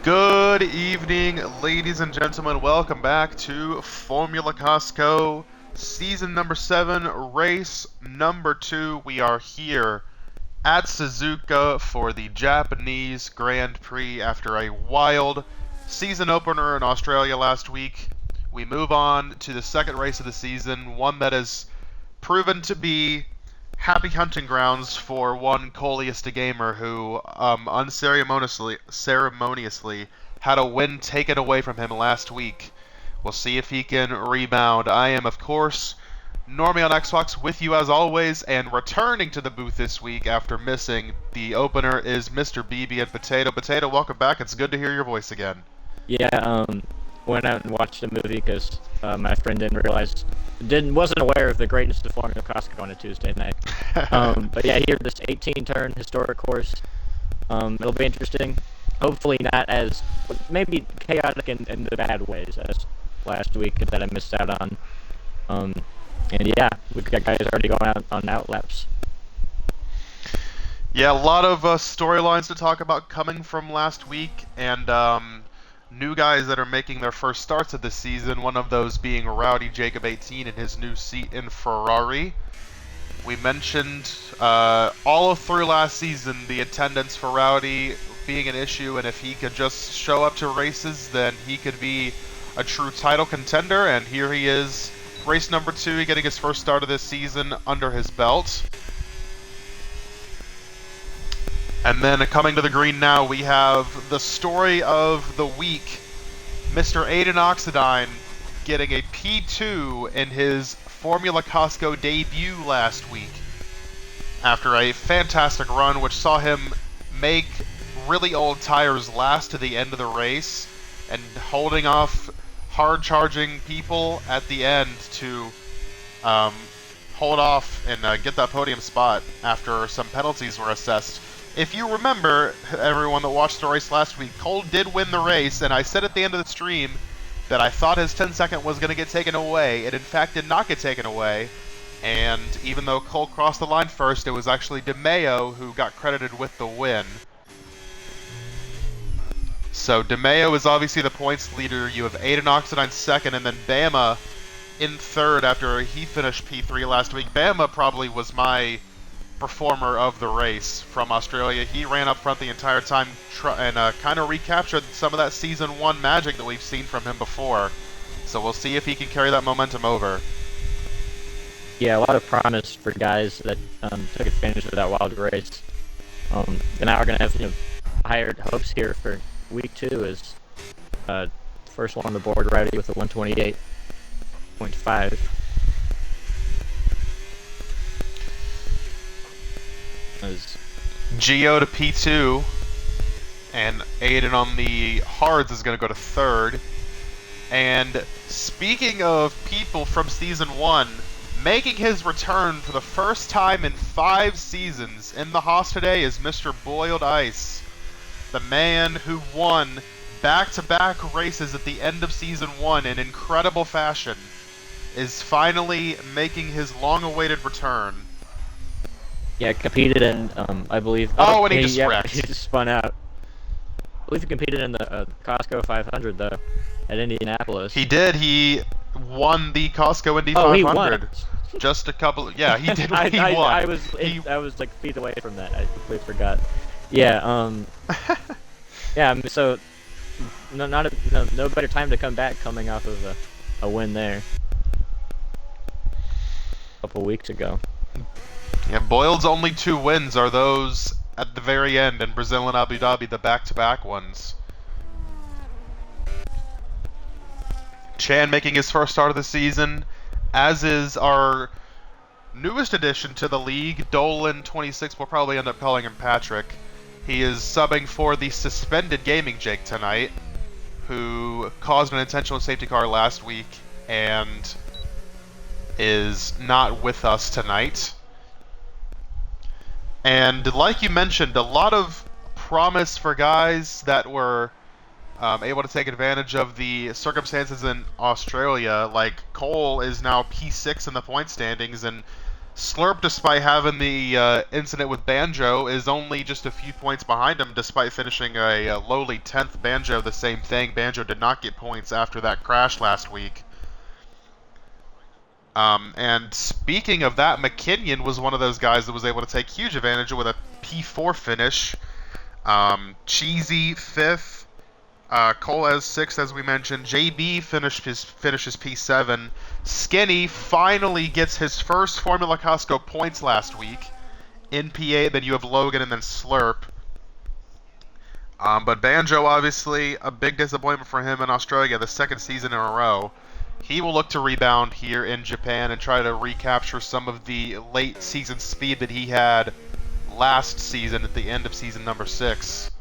Good evening, ladies and gentlemen. Welcome back to Formula Costco, season number 7, race number 2. We are here at Suzuka for the Japanese Grand Prix after a wild season opener in Australia last week. We move on to the second race of the season, one that has proven to be happy hunting grounds for one Coleus the Gamer who unceremoniously had a win taken away from him last week. We'll see if he can rebound. I am, of course, Normie on Xbox with you as always, and returning to the booth this week after missing the opener is Mr. BB and Potato. Potato, welcome back. It's good to hear your voice again. Yeah, went out and watched a movie because my friend wasn't aware of the greatness of Formula Costco on a Tuesday night. But yeah, here this 18-turn historic course. It'll be interesting. Hopefully not as maybe chaotic in the bad ways as last week that I missed out on. And yeah, we've got guys already going out on outlaps. Yeah, a lot of storylines to talk about coming from last week, and new guys that are making their first starts of this season, one of those being Rowdy Jacob 18 in his new seat in Ferrari. We mentioned all through last season the attendance for Rowdy being an issue, and if he could just show up to races, then he could be a true title contender, and here he is, race number 2, getting his first start of this season under his belt. And then coming to the green now, we have the story of the week, Mr. Aiden Oxidine getting a P2 in his Formula Costco debut last week after a fantastic run which saw him make really old tires last to the end of the race and holding off hard-charging people at the end to hold off and get that podium spot after some penalties were assessed. If you remember, everyone that watched the race last week, Cole did win the race, and I said at the end of the stream that I thought his 10-second was going to get taken away. It in fact did not get taken away, and even though Cole crossed the line first, it was actually DeMeo who got credited with the win. So DeMeo is obviously the points leader. You have Aiden Oxidine second, and then Bama in third after he finished P3 last week. Bama probably was my performer of the race from Australia. He ran up front the entire time and kind of recaptured some of that Season 1 magic that we've seen from him before. So we'll see if he can carry that momentum over. Yeah, a lot of promise for guys that took advantage of that wild race. And now we're going to have higher hopes here for week 2 as first one on the board, Rowdy with a 128.5. Gio to P2, and Aiden on the hards is going to go to third. And speaking of people from Season 1, making his return for the first time in 5 seasons in the Haas today is Mr. Boiled Ice. The man who won back-to-back races at the end of Season 1 in incredible fashion is finally making his long-awaited return. Yeah, competed in, I believe... Oh, and he just wrecked. He just spun out. I believe he competed in the Costco 500, though, at Indianapolis. He did. He won the Costco Indy 500. Oh, he won. Just a couple... Yeah, he did. He won. I was like feet away from that. I completely forgot. Yeah, yeah, so no better time to come back coming off of a win there a couple weeks ago. Yeah, Boyle's only 2 wins are those at the very end in Brazil and Abu Dhabi, the back-to-back ones. Chan making his first start of the season, as is our newest addition to the league, Dolan26. We'll probably end up calling him Patrick. He is subbing for the suspended Gaming Jake tonight, who caused an intentional safety car last week and is not with us tonight. And like you mentioned, a lot of promise for guys that were able to take advantage of the circumstances in Australia. Like Cole is now P6 in the point standings, and Slurp, despite having the incident with Banjo, is only just a few points behind him, despite finishing a lowly 10th. Banjo, the same thing. Banjo did not get points after that crash last week. And speaking of that, McKinnon was one of those guys that was able to take huge advantage with a P4 finish. Cheesy 5th. Cole as 6th, as we mentioned. JB finishes P7. Skinny finally gets his first Formula Costco points last week in P8. Then you have Logan and then Slurp. But Banjo, obviously, a big disappointment for him in Australia, the second season in a row. He will look to rebound here in Japan and try to recapture some of the late season speed that he had last season at the end of season number 6.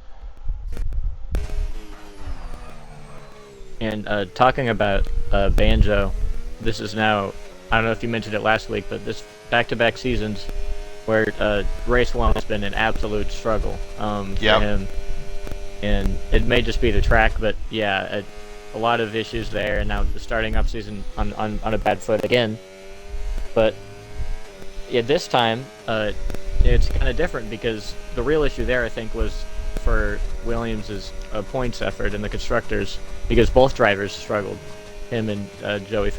And talking about Banjo, this is now, I don't know if you mentioned it last week, but this back-to-back seasons where race 1 has been an absolute struggle for him. And it may just be the track, but yeah, a lot of issues there, and now starting off season on a bad foot again. But yeah, this time it's kind of different because the real issue there, I think, was for Williams' points effort in the constructors, because both drivers struggled. Him and Joey.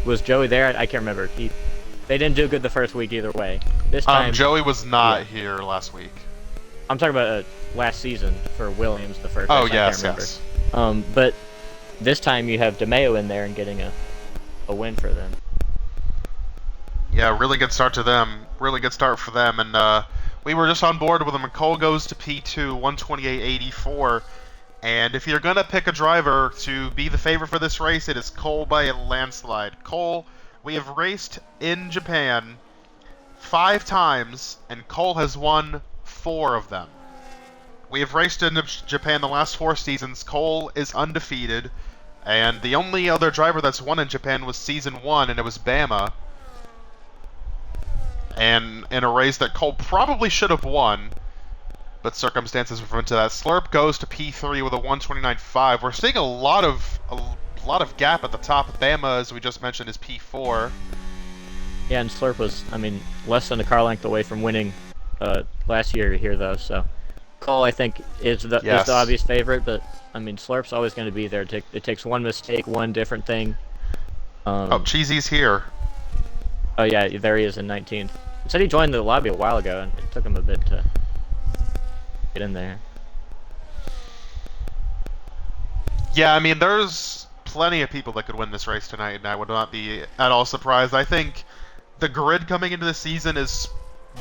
Was Joey there? I can't remember. They didn't do good the first week either way. This time, Joey was not here last week. I'm talking about last season for Williams, the first. Oh, race, yes, I can't remember. But this time you have DeMeo in there and getting a win for them. Yeah, really good start to them. Really good start for them. And we were just on board with them. Cole goes to P2, 128.84. And if you're going to pick a driver to be the favorite for this race, it is Cole by a landslide. Cole, we have raced in Japan 5 times, and Cole has won 4 of them. We have raced in Japan the last 4 seasons. Cole is undefeated, and the only other driver that's won in Japan was season 1, and it was Bama. And in a race that Cole probably should have won, but circumstances prevented that. Slurp goes to P3 with a 129.5. We're seeing a lot of gap at the top. Bama, as we just mentioned, is P4. Yeah, and Slurp was, less than a car length away from winning last year here, though. So Cole, I think, is the obvious favorite, but Slurp's always going to be there. It takes one mistake, one different thing. Cheesy's here. Oh yeah, there he is in 19th. He said he joined the lobby a while ago, and it took him a bit to get in there. Yeah, there's plenty of people that could win this race tonight, and I would not be at all surprised. I think the grid coming into the season is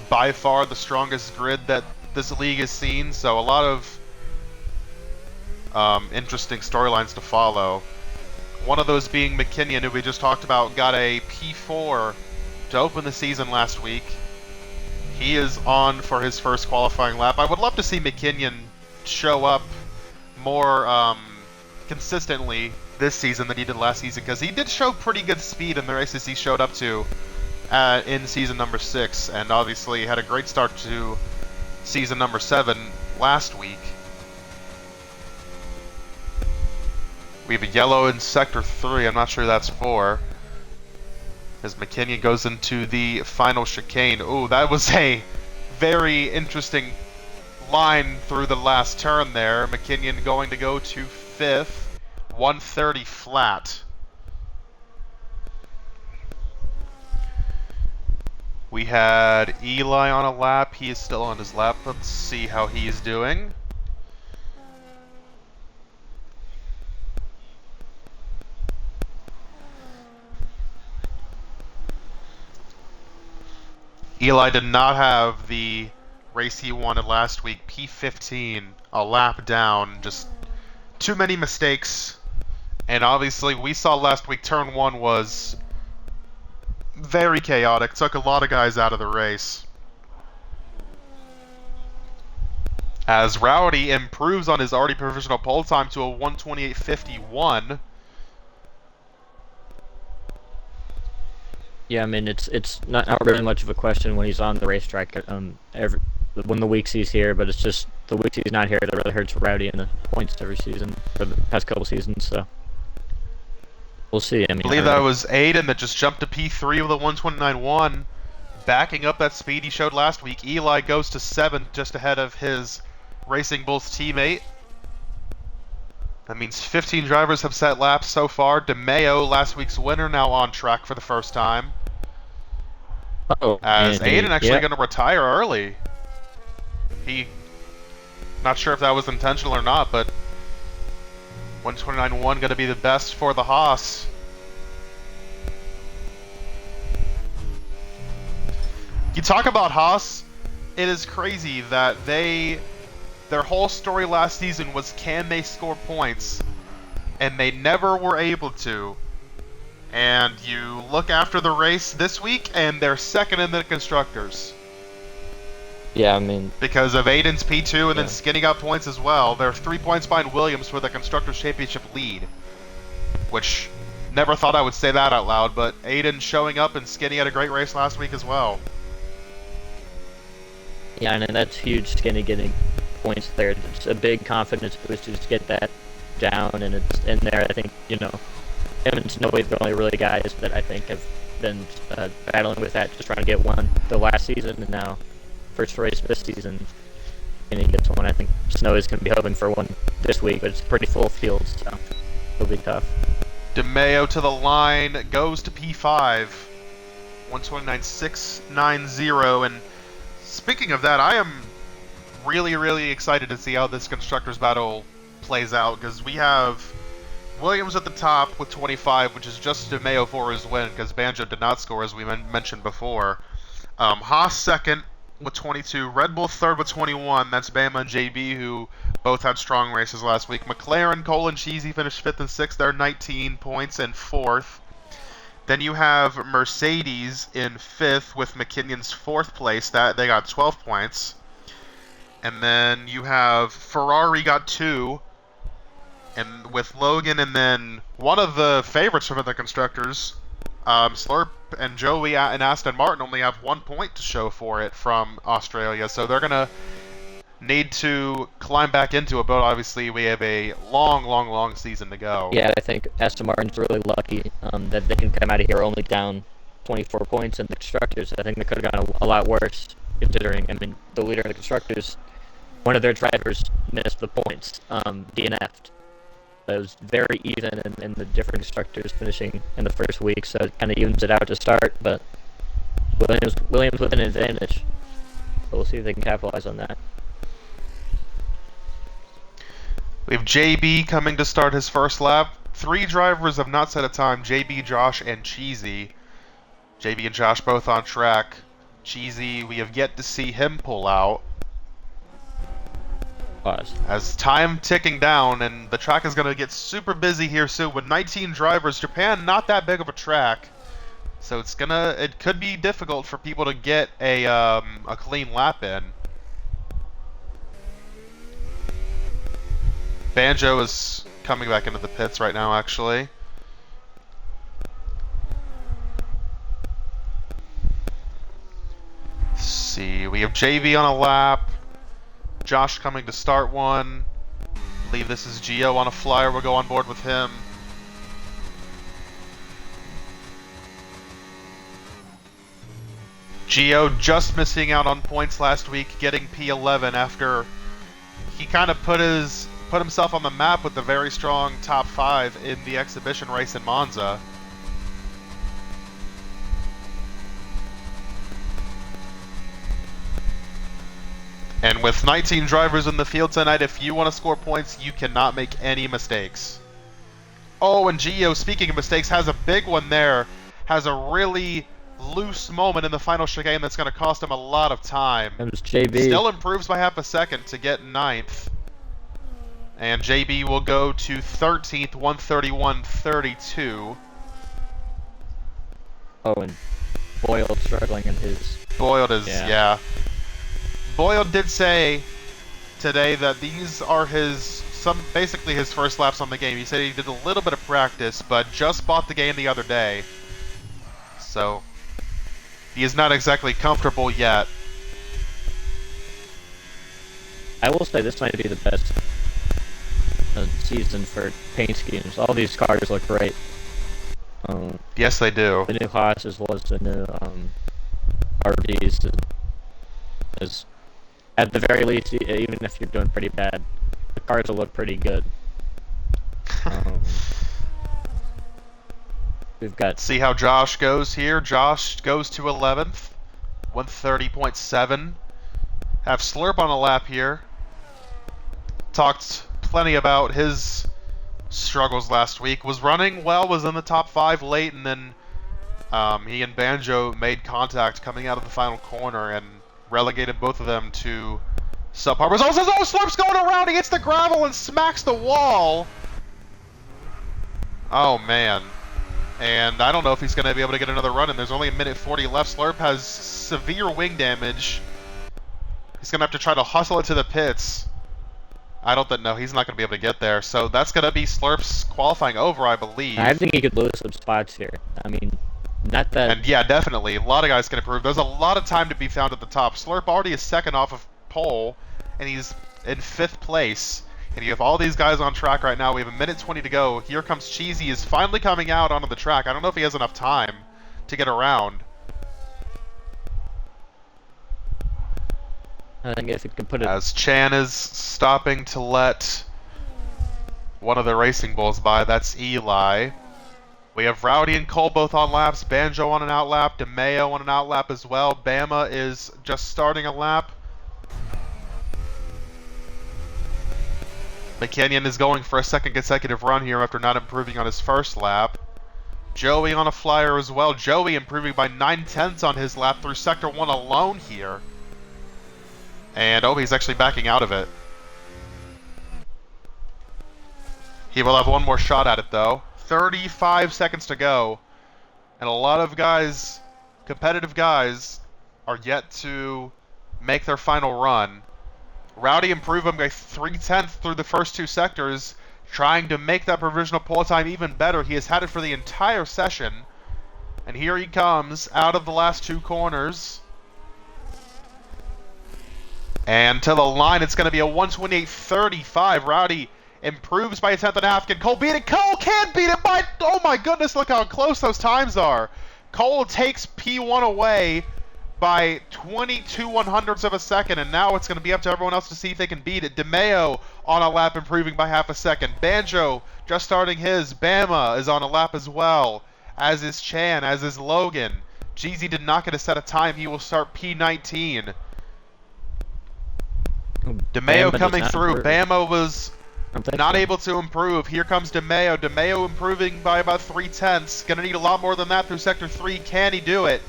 by far the strongest grid that this league has seen, so a lot of interesting storylines to follow. One of those being McKinnon, who we just talked about, got a P4 to open the season last week. He is on for his first qualifying lap. I would love to see McKinnon show up more consistently this season than he did last season, because he did show pretty good speed in the races he showed up to in season number 6, and obviously had a great start to season number 7 last week. We have a yellow in sector 3. I'm not sure who that's for, as McKinnon goes into the final chicane. Ooh, that was a very interesting line through the last turn there. McKinnon going to go to 5th, 130 flat. We had Eli on a lap. He is still on his lap. Let's see how he is doing. Eli did not have the race he wanted last week. P15, a lap down, just too many mistakes. And obviously, we saw last week turn 1 was very chaotic, took a lot of guys out of the race. As Rowdy improves on his already provisional pole time to a 128.51. Yeah, it's not really much of a question when he's on the racetrack. When the weeks he's here, but it's just the weeks he's not here that really hurts Rowdy in the points every season for the past couple seasons. So we'll see. I believe that was Aiden that just jumped to P3 with a 129.1. backing up that speed he showed last week. Eli goes to 7th, just ahead of his Racing Bulls teammate. That means 15 drivers have set laps so far. DeMeo, last week's winner, now on track for the first time. Oh, As Aiden actually yeah. going to retire early. Not sure if that was intentional or not, but 129.1 going to be the best for the Haas. You talk about Haas, it is crazy that their whole story last season was, can they score points? And they never were able to. And you look after the race this week, and they're second in the Constructors. Yeah, I mean... because of Aiden's P2 and then Skinny got points as well. They're 3 points behind Williams for the Constructors' Championship lead. Which, never thought I would say that out loud, but Aiden showing up and Skinny had a great race last week as well. Yeah, and that's huge, Skinny getting points there. It's a big confidence boost to just get that down, and it's in there. I think, him and Snowy are the only really guys that I think have been battling with that, just trying to get one the last season, and now first race this season, and he gets one. I think Snowy's going to be hoping for one this week, but it's a pretty full field, so it'll be tough. DeMeo to the line, goes to P5, 129.690, and speaking of that, I am really, really excited to see how this Constructors battle plays out, because we have Williams at the top with 25, which is just DeMeo for his win, because Banjo did not score, as we mentioned before. Haas second with 22, Red Bull third with 21, that's Bama and JB, who both had strong races last week. McLaren, Cole, and Cheesy finished 5th and 6th, they're 19 points and 4th. Then you have Mercedes in 5th with McKinnon's 4th place, that they got 12 points. And then you have Ferrari got 2, and with Logan, and then one of the favorites from the Constructors, Slurp and Joey and Aston Martin only have 1 point to show for it from Australia, so they're going to need to climb back into it, but obviously we have a long, long, long season to go. Yeah, I think Aston Martin's really lucky that they can come out of here only down 24 points in the Constructors. I think they could have gone a lot worse, considering, the leader of the Constructors, one of their drivers missed the points, DNF'd. It was very even in the different Constructors finishing in the first week, so it kind of evens it out to start, but Williams with an advantage. So we'll see if they can capitalize on that. We have JB coming to start his first lap. 3 drivers have not set a time, JB, Josh, and Cheesy. JB and Josh both on track. Cheesy, we have yet to see him pull out. As time ticking down, and the track is going to get super busy here soon with 19 drivers. Japan, not that big of a track, so it could be difficult for people to get a clean lap in. Banjo is coming back into the pits right now, actually. Let's see, we have JV on a lap. Josh coming to start one. I believe this is Gio on a flyer. We'll go on board with him. Gio just missing out on points last week, getting P11 after he kind of put himself on the map with a very strong top 5 in the exhibition race in Monza. And with 19 drivers in the field tonight, if you want to score points, you cannot make any mistakes. Oh, and Gio, speaking of mistakes, has a big one there. Has a really loose moment in the final chicane that's going to cost him a lot of time. It was JB. Still improves by half a second to get 9th. And JB will go to 13th, 131.32. Oh, and Boyle struggling in his... Boyle is, yeah. Boyle did say today that these are basically his first laps on the game. He said he did a little bit of practice, but just bought the game the other day. So, he is not exactly comfortable yet. I will say this might be the best season for paint schemes. All these cars look great. Yes, they do. The new Haas as well as the new RVs is at the very least, even if you're doing pretty bad, the cars will look pretty good. We've got. See how Josh goes here. Josh goes to 11th, 130.7. Have Slurp on a lap here. Talked plenty about his struggles last week. Was running well, was in the top 5 late, and then he and Banjo made contact coming out of the final corner and relegated both of them to subpar results. Oh, Slurp's going around, he hits the gravel and smacks the wall. Oh, man. And I don't know if he's going to be able to get another run in. There's only 1:40 left. Slurp has severe wing damage. He's going to have to try to hustle it to the pits. I don't think, no, he's not going to be able to get there. So that's going to be Slurp's qualifying over, I believe. I think he could lose some spots here. I mean, not that... And yeah, definitely. A lot of guys can improve. There's a lot of time to be found at the top. Slurp already is second off of pole, and he's in 5th place. And you have all these guys on track right now. We have 1:20 to go. Here comes Cheesy, is finally coming out onto the track. I don't know if he has enough time to get around. I think if it can put it... As Chan is stopping to let one of the Racing Bulls by, that's Eli. We have Rowdy and Cole both on laps, Banjo on an out lap, DeMeo on an out lap as well. Bama is just starting a lap. McKinnon is going for a second consecutive run here after not improving on his first lap. Joey on a flyer as well. Joey improving by 9/10 on his lap through Sector 1 alone here. And oh, he's actually backing out of it. He will have one more shot at it though. 35 seconds to go. And a lot of guys, competitive guys, are yet to make their final run. Rowdy improving by 3/10 through the first 2 sectors, trying to make that provisional pole time even better. He has had it for the entire session. And here he comes out of the last 2 corners. And to the line, it's going to be a 1:28.35. Rowdy improves by a 1/10.5. Can Cole beat it? Cole can beat it by... Oh my goodness, look how close those times are. Cole takes P1 away by 22/100ths of a second, and now it's going to be up to everyone else to see if they can beat it. DeMeo on a lap, improving by half a second. Banjo just starting his. Bama is on a lap as well, as is Chan, as is Logan. Jeezy did not get a set of time. He will start P19. DeMeo coming through. Bama was not able to improve. Here comes DeMeo. DeMeo improving by about 3/10. Going to need a lot more than that through Sector 3. Can he do it?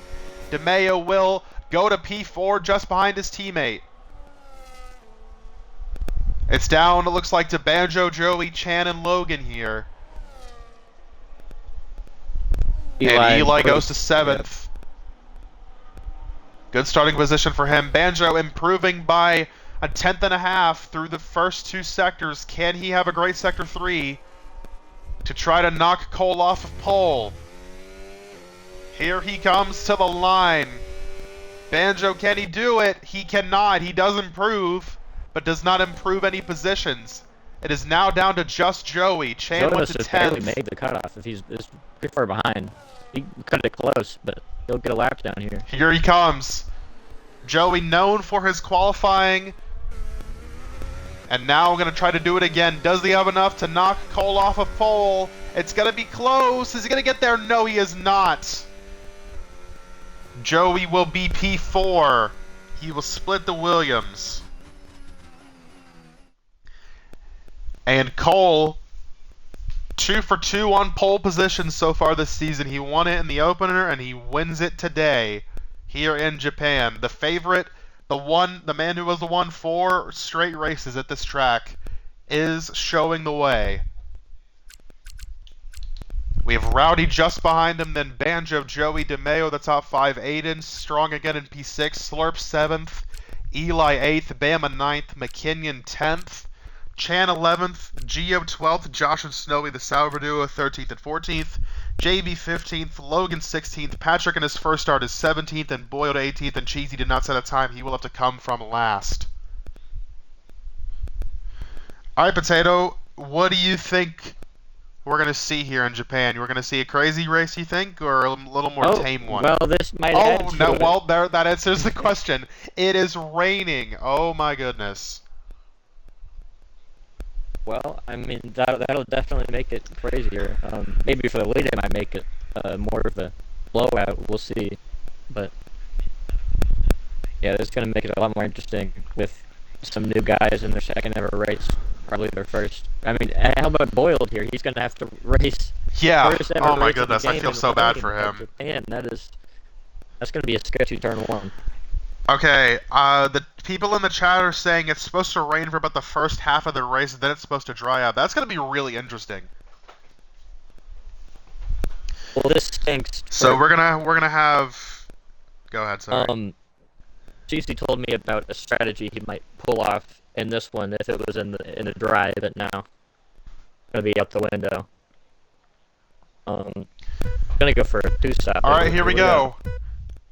DeMeo will go to P4 just behind his teammate. It's down, it looks like, to Banjo, Joey, Chan, and Logan here. And Eli goes to 7th. Good starting position for him. Banjo improving by a 1/10.5 through the first 2 sectors. Can he have a great Sector 3 to try to knock Cole off of pole? Here he comes to the line. Banjo, can he do it? He cannot. He does improve, but does not improve any positions. It is now down to just Joey. Chan went to 10th. Barely made the cutoff if he's pretty far behind. He cut it close, but he'll get a lap down here. Here he comes. Joey, known for his qualifying, and now going to try to do it again. Does he have enough to knock Cole off of pole? It's going to be close. Is he going to get there? No, he is not. Joey will be P4. He will split the Williams. And Cole, 2 for 2 on pole position so far this season. He won it in the opener, and he wins it today here in Japan. The favorite, the man who has won 4 straight races at this track, is showing the way. We have Rowdy just behind him, then Banjo, Joey, DeMeo, the top 5. Aiden, strong again in P6. Slurp, 7th. Eli, 8th. Bama, 9th. McKinnon, 10th. Chan, 11th. Geo, 12th. Josh and Snowy, the Sauber duo, 13th and 14th. JB, 15th. Logan, 16th. Patrick in his first start is 17th, and Boyle to 18th, and Cheesy did not set a time. He will have to come from last. All right, Potato, what do you think we're going to see here in Japan? We're going to see a crazy race, you think, or a little more tame one? Well, this might add to no, it. well, there, that answers the question. It is raining. Oh, my goodness. Well, I mean, that'll definitely make it crazier. Maybe for the lead, it might make it more of a blowout. We'll see. But yeah, it's going to make it a lot more interesting with some new guys in their second ever race, probably their first. I mean, how about Boyle here? He's going to have to race. Yeah. First ever Oh my race of the goodness, I game feel in so bad rain for at him. Japan. That's going to be a sketchy turn one. Okay, the people in the chat are saying it's supposed to rain for about the first half of the race, and then it's supposed to dry out. That's going to be really interesting. Well, this stinks. So we're gonna have. Go ahead, sorry. GC told me about a strategy he might pull off in this one if it was in the dry, but now gonna be out the window. Gonna go for a two-stop. All right, here we go.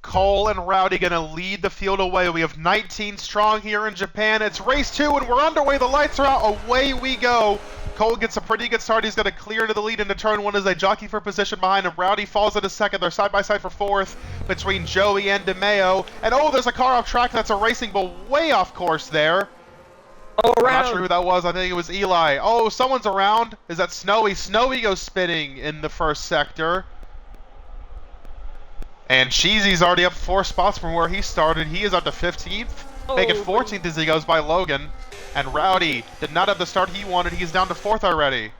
Cole and Rowdy gonna lead the field away. We have 19 strong here in Japan. It's race 2, and we're underway. The lights are out. Away we go. Cole gets a pretty good start. He's going to clear into the lead into turn 1 as they jockey for position behind him. Rowdy falls into second. They're side by side for 4th between Joey and DeMeo. And oh, there's a car off track. That's a racing bull way off course there. Oh, I'm not sure who that was. I think it was Eli. Oh, someone's around. Is that Snowy? Snowy goes spinning in the first sector. And Cheesy's already up 4 spots from where he started. He is up to 15th. Making 14th as he goes by Logan. And Rowdy did not have the start he wanted. He's down to 4th already.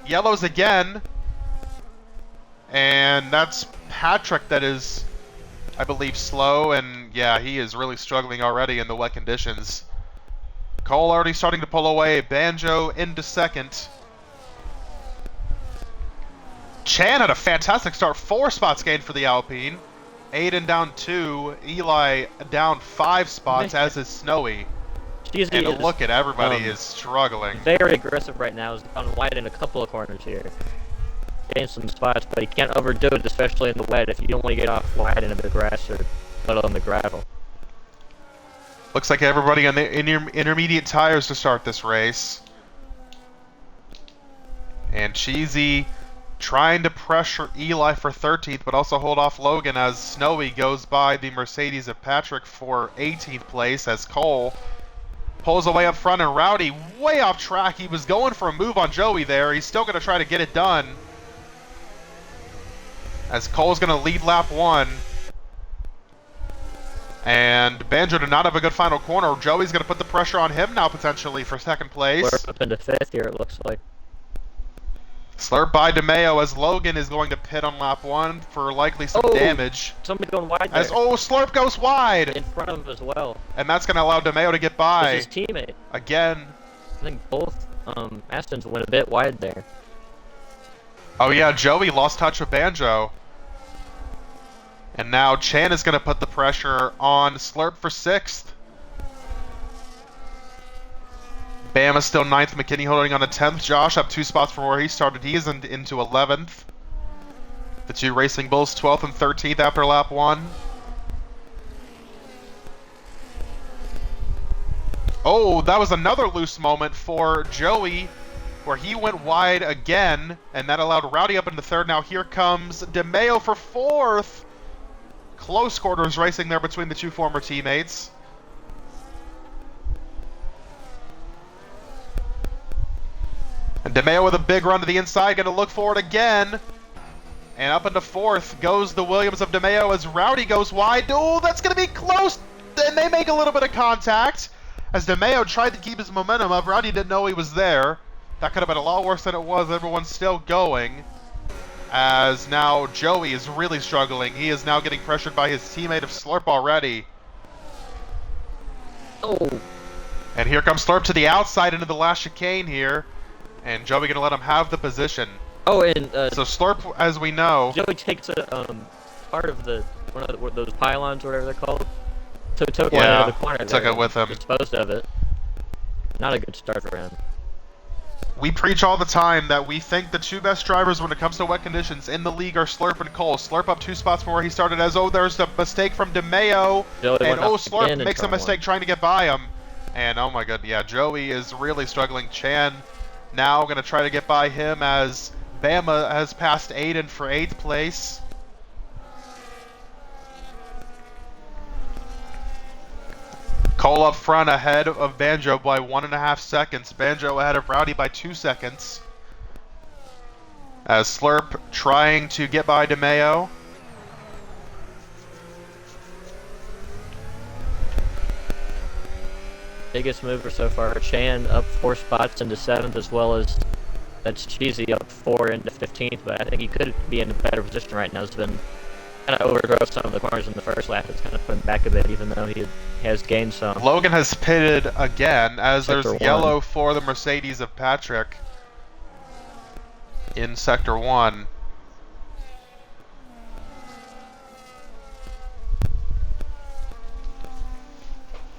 Yellow's again. And that's Patrick that is, I believe, slow. And yeah, he is really struggling already in the wet conditions. Cole already starting to pull away. Banjo into second. Chan had a fantastic start. 4 spots gained for the Alpine. Aiden down 2. Eli down 5 spots, as is Snowy. And look at everybody is struggling. Very aggressive right now. He's gone wide in a couple of corners here. Gained some spots, but he can't overdo it, especially in the wet if you don't want to get off wide into the grass or let on the gravel. Looks like everybody on the intermediate tires to start this race. And Cheesy trying to pressure Eli for 13th, but also hold off Logan as Snowy goes by the Mercedes of Patrick for 18th place as Cole pulls away up front, and Rowdy way off track. He was going for a move on Joey there. He's still going to try to get it done as Cole's going to lead lap 1. And Banjo did not have a good final corner. Joey's going to put the pressure on him now potentially for 2nd place. We're up into 5th here, it looks like. Slurp by DeMeo as Logan is going to pit on lap 1 for likely some damage. Somebody going wide there. As Slurp goes wide! In front of him as well. And that's going to allow DeMeo to get by. It's his teammate. Again. I think both Astons went a bit wide there. Oh yeah, Joey lost touch with Banjo. And now Chan is going to put the pressure on Slurp for 6th. Bam is still 9th. McKinney holding on to 10th. Josh up 2 spots from where he started. He is into 11th. The 2 Racing Bulls 12th and 13th after lap 1. Oh, that was another loose moment for Joey where he went wide again, and that allowed Rowdy up into 3rd. Now here comes DeMeo for 4th. Close quarters racing there between the 2 former teammates. And DeMeo with a big run to the inside, going to look for it again. And up into 4th goes the Williams of DeMeo as Rowdy goes wide. Oh, that's going to be close. And they make a little bit of contact as DeMeo tried to keep his momentum up. Rowdy didn't know he was there. That could have been a lot worse than it was. Everyone's still going. As now Joey is really struggling. He is now getting pressured by his teammate of Slurp already. Oh. And here comes Slurp to the outside into the last chicane here. And Joey going to let him have the position. Oh, and so Slurp, as we know, Joey takes a part of one of those pylons, or whatever they're called. Took one out of the corner. Took it with him. Disposed of it. Not a good start for him. We preach all the time that we think the 2 best drivers when it comes to wet conditions in the league are Slurp and Cole. Slurp up 2 spots from where he started as there's the mistake from DeMeo. And Slurp makes a mistake trying to get by him. And oh my god, yeah, Joey is really struggling. Chan Now going to try to get by him as Bama has passed Aiden for 8th place. Cole up front ahead of Banjo by 1.5 seconds. Banjo ahead of Rowdy by 2 seconds. As Slurp trying to get by DeMeo. Biggest mover so far. Chan up 4 spots into 7th, as well as that's Cheesy up 4 into 15th, but I think he could be in a better position right now. He's been kind of overdrove some of the corners in the first lap. It's kind of put him back a bit, even though he has gained some. Logan has pitted again, as Sector there's 1. yellow for the Mercedes of Patrick in Sector 1.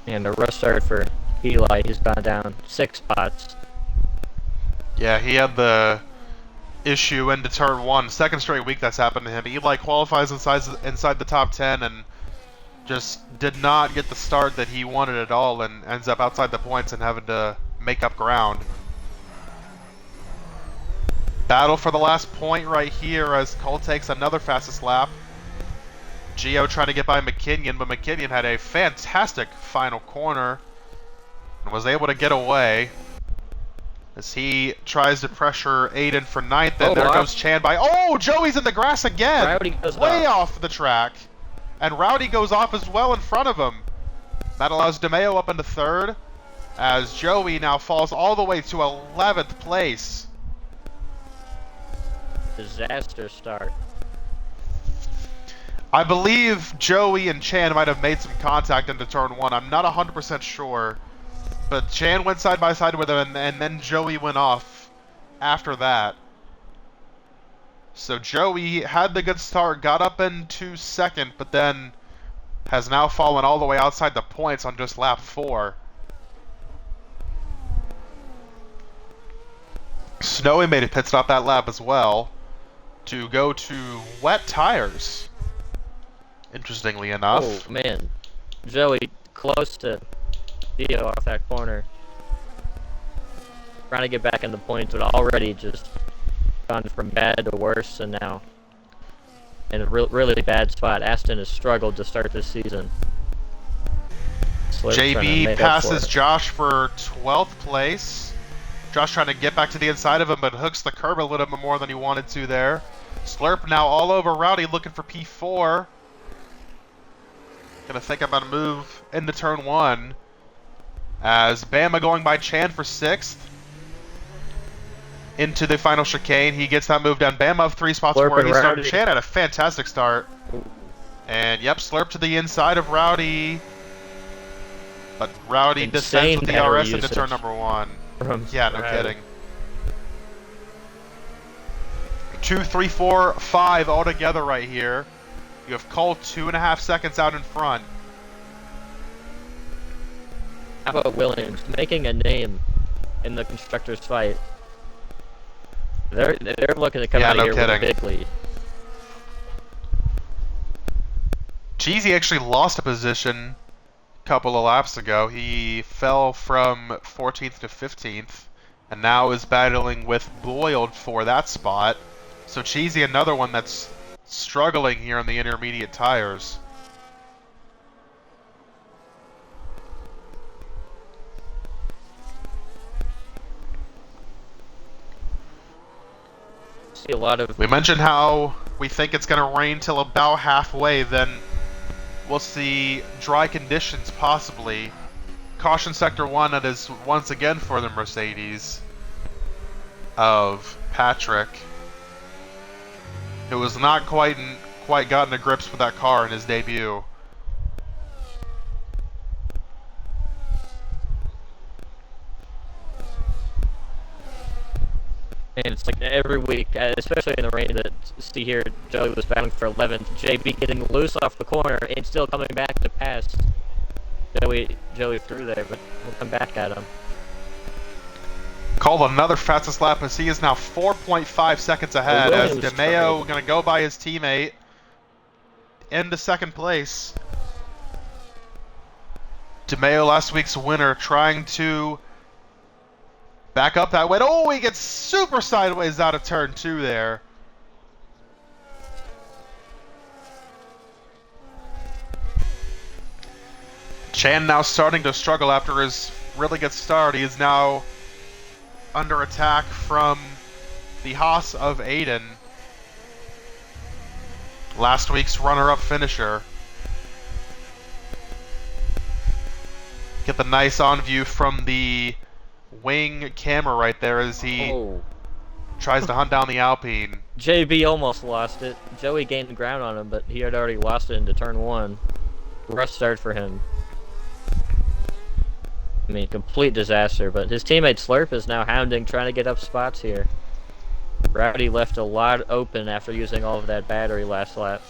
And a rush start for Eli. He's gone down 6 spots. Yeah, he had the issue into turn 1. Second straight week that's happened to him. Eli qualifies inside the top 10 and just did not get the start that he wanted at all, and ends up outside the points and having to make up ground. Battle for the last point right here as Cole takes another fastest lap. Gio trying to get by McKinnon, but McKinnon had a fantastic final corner and was able to get away as he tries to pressure Aiden for 9th, and there goes Chan by. Oh, Joey's in the grass again! Rowdy goes way off the track. And Rowdy goes off as well in front of him. That allows DeMeo up into 3rd, as Joey now falls all the way to 11th place. Disaster start. I believe Joey and Chan might have made some contact into turn 1. I'm not 100% sure. But Chan went side by side with him, and then Joey went off after that. So Joey had the good start, got up into 2nd, but then has now fallen all the way outside the points on just lap 4. Snowy made a pit stop that lap as well to go to wet tires, interestingly enough. Oh, man. Joey close to Dio off that corner. Trying to get back in the points, but already just gone from bad to worse, and now in a really bad spot. Aston has struggled to start this season. JB passes Josh for 12th place. Josh trying to get back to the inside of him, but hooks the curb a little bit more than he wanted to there. Slurp now all over Rowdy looking for P4. Gonna think about a move into turn 1. As Bama going by Chan for 6th. Into the final chicane. He gets that move down. Bama up 3 spots from where he started. Chan had a fantastic start. And yep, Slurp to the inside of Rowdy. But Rowdy descends with the RS into turn number 1. Yeah, no kidding. 2, 3, 4, 5 all together right here. You have Cole 2.5 seconds out in front. How about Williams making a name in the constructors' fight? They're looking to come out of here with a big lead. Cheesy actually lost a position a couple of laps ago. He fell from 14th to 15th, and now is battling with Boyd for that spot. So Cheesy, another one that's struggling here on the intermediate tires. See a lot of. We mentioned how we think it's going to rain till about halfway, then we'll see dry conditions possibly. Caution sector 1, that is once again for the Mercedes of Patrick, who has not quite gotten to grips with that car in his debut. And it's like every week, especially in the rain that see here, Joey was battling for 11th. JB getting loose off the corner and still coming back to pass. Joey through there, but we'll come back at him. Called another fastest lap as he is now 4.5 seconds ahead as DeMeo going to go by his teammate into 2nd place. DeMeo, last week's winner, trying to Back up that way. Oh, he gets super sideways out of turn 2 there. Chan now starting to struggle after his really good start. He is now under attack from the Haas of Aiden, last week's runner-up finisher. Get the nice on view from the wing camera right there as he tries to hunt down the Alpine. JB almost lost it. Joey gained the ground on him, but he had already lost it into turn 1. Rough start for him. I mean, complete disaster, but his teammate Slurp is now hounding, trying to get up spots here. Rowdy left a lot open after using all of that battery last lap.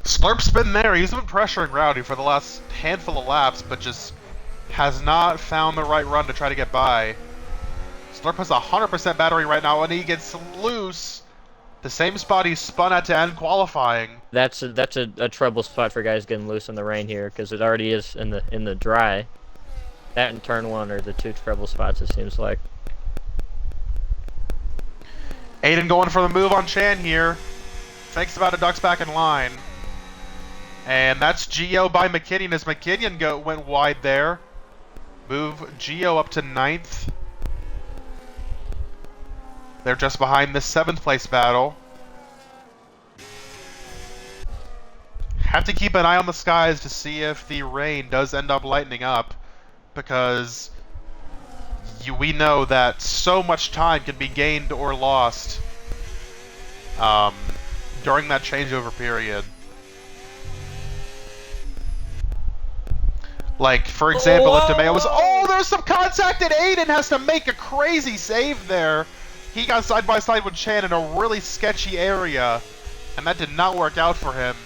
Slurp's been there. He's been pressuring Rowdy for the last handful of laps, but just has not found the right run to try to get by. Slurp has 100% battery right now, and he gets loose. The same spot he spun at to end qualifying. That's a trouble spot for guys getting loose in the rain here, because it already is in the dry. That and turn 1 are the 2 trouble spots, it seems like. Aiden going for the move on Chan here. Thinks about it, ducks back in line. And that's Geo by McKinnon as McKinnon went wide there. Move Geo up to 9th. They're just behind the 7th place battle. Have to keep an eye on the skies to see if the rain does end up lightening up, because we know that so much time can be gained or lost during that changeover period. Like, for example, if DeMeo was... Oh, there's some contact, and Aiden has to make a crazy save there. He got side by side with Chan in a really sketchy area, and that did not work out for him.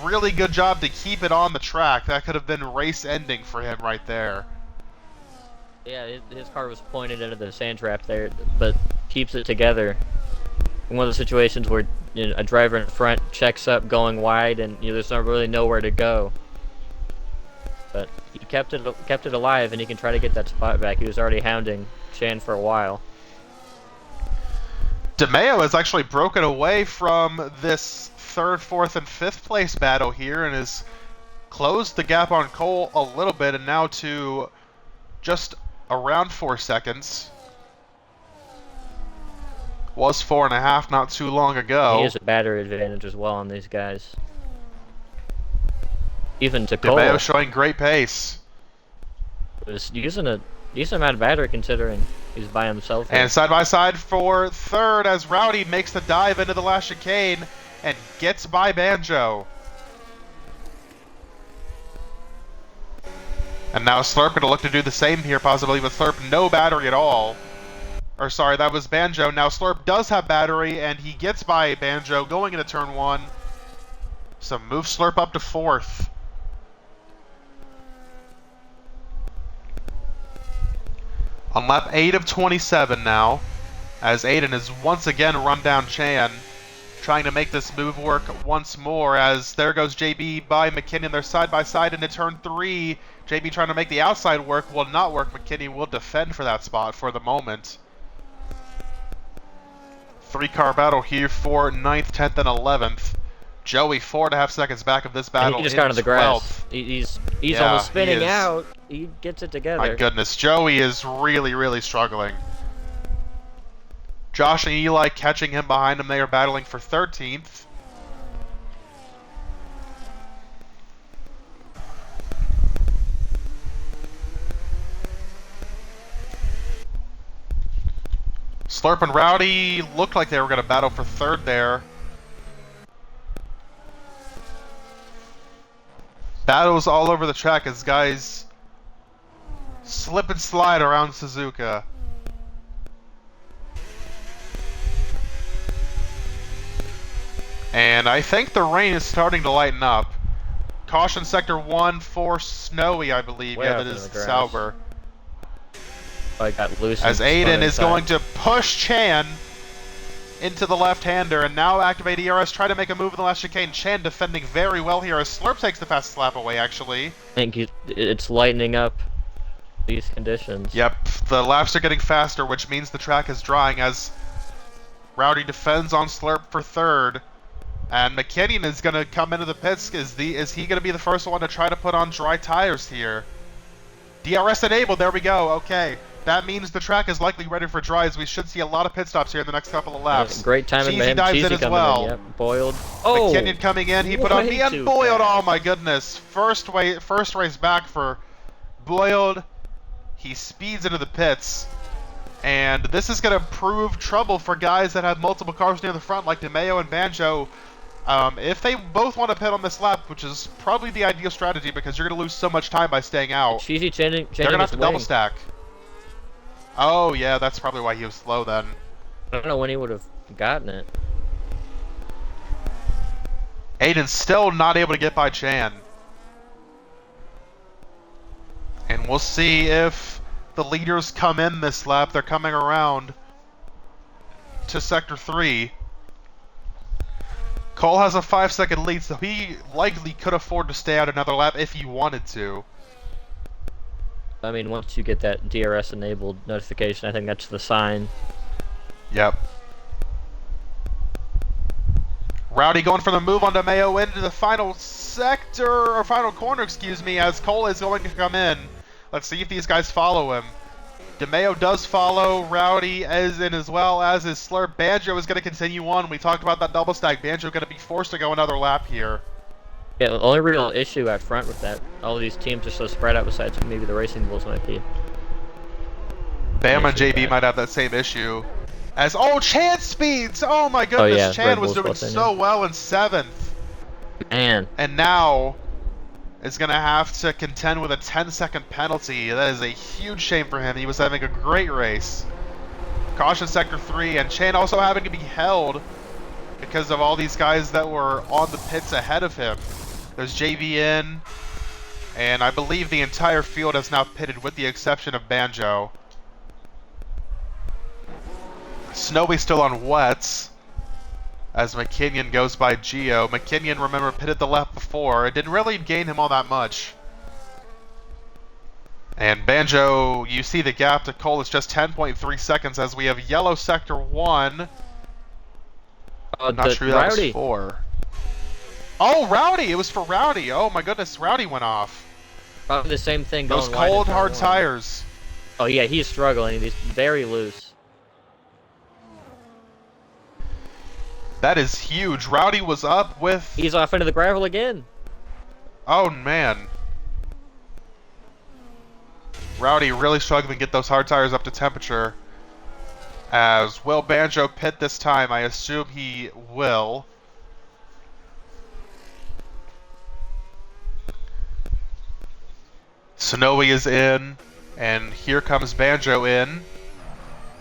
Really good job to keep it on the track. That could have been race ending for him right there. Yeah, his car was pointed into the sand trap there, but keeps it together. In one of the situations where a driver in front checks up going wide, and there's not really nowhere to go. But he kept it alive, and he can try to get that spot back. He was already hounding Chan for a while. DeMeo has actually broken away from this 3rd, 4th, and 5th place battle here and has closed the gap on Cole a little bit, and now to just around 4 seconds. Was 4.5 not too long ago. He has a battery advantage as well on these guys. Even to Cole. DeMeo showing great pace. Was using a decent amount of battery considering he's by himself here. And side by side for 3rd as Rowdy makes the dive into the last chicane and gets by Banjo. And now Slurp going to look to do the same here, possibly with Slurp no battery at all. Or sorry, that was Banjo. Now Slurp does have battery, and he gets by Banjo going into turn 1. So move Slurp up to 4th. On lap 8 of 27 now, as Aiden has once again run down Chan, trying to make this move work once more, as there goes JB by McKinnon. They're side by side into turn 3. JB trying to make the outside work will not work. McKinney will defend for that spot for the moment. 3-car battle here for 9th, 10th, and 11th. Joey 4.5 seconds back of this battle. And he just got on the grass. He's almost spinning out. He gets it together. My goodness, Joey is really, really struggling. Josh and Eli catching him behind him. They are battling for 13th. Slurp and Rowdy looked like they were going to battle for 3rd there. Battles all over the track as guys slip and slide around Suzuka. And I think the rain is starting to lighten up. Caution sector 1 for Snowy, I believe. Yeah, that is Sauber. I got loose. As Aiden is going to push Chan into the left-hander, and now activate ERS, try to make a move in the last chicane. Chan defending very well here as Slurp takes the fastest lap away, actually. I think it's lightening up. these conditions. Yep, the laps are getting faster, which means the track is drying as Rowdy defends on Slurp for third. And McKinnon is going to come into the pits. Is he going to be the first one to try to put on dry tires here? DRS enabled, there we go, okay. That means the track is likely ready for dries. We should see a lot of pit stops here in the next couple of laps. Great timing by him. dives Cheesy in as coming well. in, yep. Boiled. Oh! McKinnon coming in, he put on me and too Boiled, fast. oh my goodness. First race back for Boiled. He speeds into the pits. And this is going to prove trouble for guys that have multiple cars near the front like DeMeo and Banjo. If they both want to pit on this lap, which is probably the ideal strategy because you're going to lose so much time by staying out, Cheesy changing they're going to have to his double wing. stack. Oh, yeah, that's probably why he was slow then. I don't know when he would have gotten it. Aiden's still not able to get by Chan. And we'll see if the leaders come in this lap. They're coming around to Sector 3. Cole has a 5-second lead, so he likely could afford to stay out another lap if he wanted to. I mean, once you get that DRS enabled notification, I think that's the sign. Yep. Rowdy going for the move on DeMeo into the final sector, or final corner, excuse me, as Cole is going to come in. Let's see if these guys follow him. DeMeo does follow, Rowdy is in as well as his Slurp. Banjo is going to continue on. We talked about that double stack. Banjo going to be forced to go another lap here. Yeah, the only real issue out front with that, all of these teams are so spread out besides maybe the Racing Bulls might be. Bam and JB might have that same issue. As, oh, Chan speeds! Oh my goodness, yeah, Chan Red was Bull's doing both in, so yeah. well in 7th. Man. And now is going to have to contend with a 10-second penalty. That is a huge shame for him. He was having a great race. Caution Sector 3, and Chan also having to be held because of all these guys that were on the pits ahead of him. There's JV in, and I believe the entire field has now pitted with the exception of Banjo. Snowy still on wets as McKinnon goes by Gio. McKinnon, remember, pitted the lap before. It didn't really gain him all that much. And Banjo, you see the gap to Cole is just 10.3 seconds as we have yellow sector 1. I'm not sure that was 4. Oh, Rowdy! It was for Rowdy. Oh my goodness, Rowdy went off. Probably the same thing Those going wide cold, in hard turn one. tires. Oh yeah, he's struggling. He's very loose. That is huge. Rowdy was up with... He's off into the gravel again. Oh, man. Rowdy really struggling to get those hard tires up to temperature. As will Banjo pit this time? I assume he will. Snowy is in, and here comes Banjo in.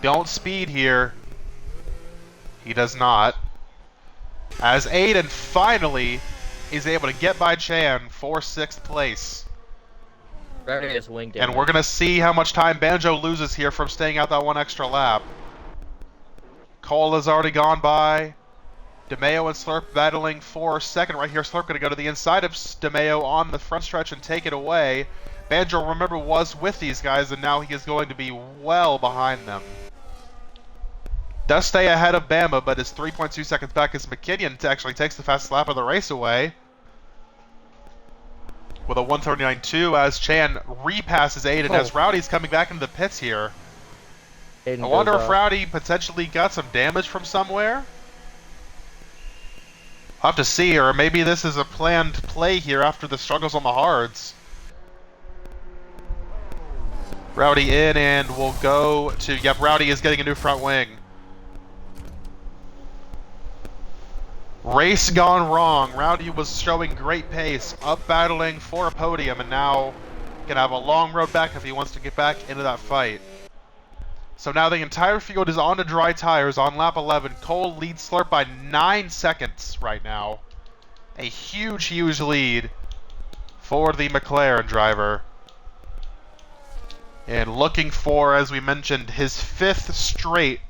Don't speed here. He does not. As Aiden finally is able to get by Chan for 6th place. Rowdy is winged in. And we're going to see how much time Banjo loses here from staying out that one extra lap. Cole has already gone by. DeMeo and Slurp battling for second right here. Slurp going to go to the inside of DeMeo on the front stretch and take it away. Banjo, remember, was with these guys, and now he is going to be well behind them. Does stay ahead of Bama, but is 3.2 seconds back as McKinnon actually takes the fastest lap of the race away. With a 139.2 as Chan repasses Aiden as Rowdy's coming back into the pits here. Aiden I wonder goes if off. Rowdy potentially got some damage from somewhere. I'll have to see, or maybe this is a planned play here after the struggles on the hards. Rowdy in, and we'll go to... Yep, Rowdy is getting a new front wing. Race gone wrong. Rowdy was showing great pace, up battling for a podium, and now can have a long road back if he wants to get back into that fight. So now the entire field is on to dry tires on lap 11. Cole leads Slurp by 9 seconds right now. A huge, huge lead for the McLaren driver. And looking for, as we mentioned, his 5th straight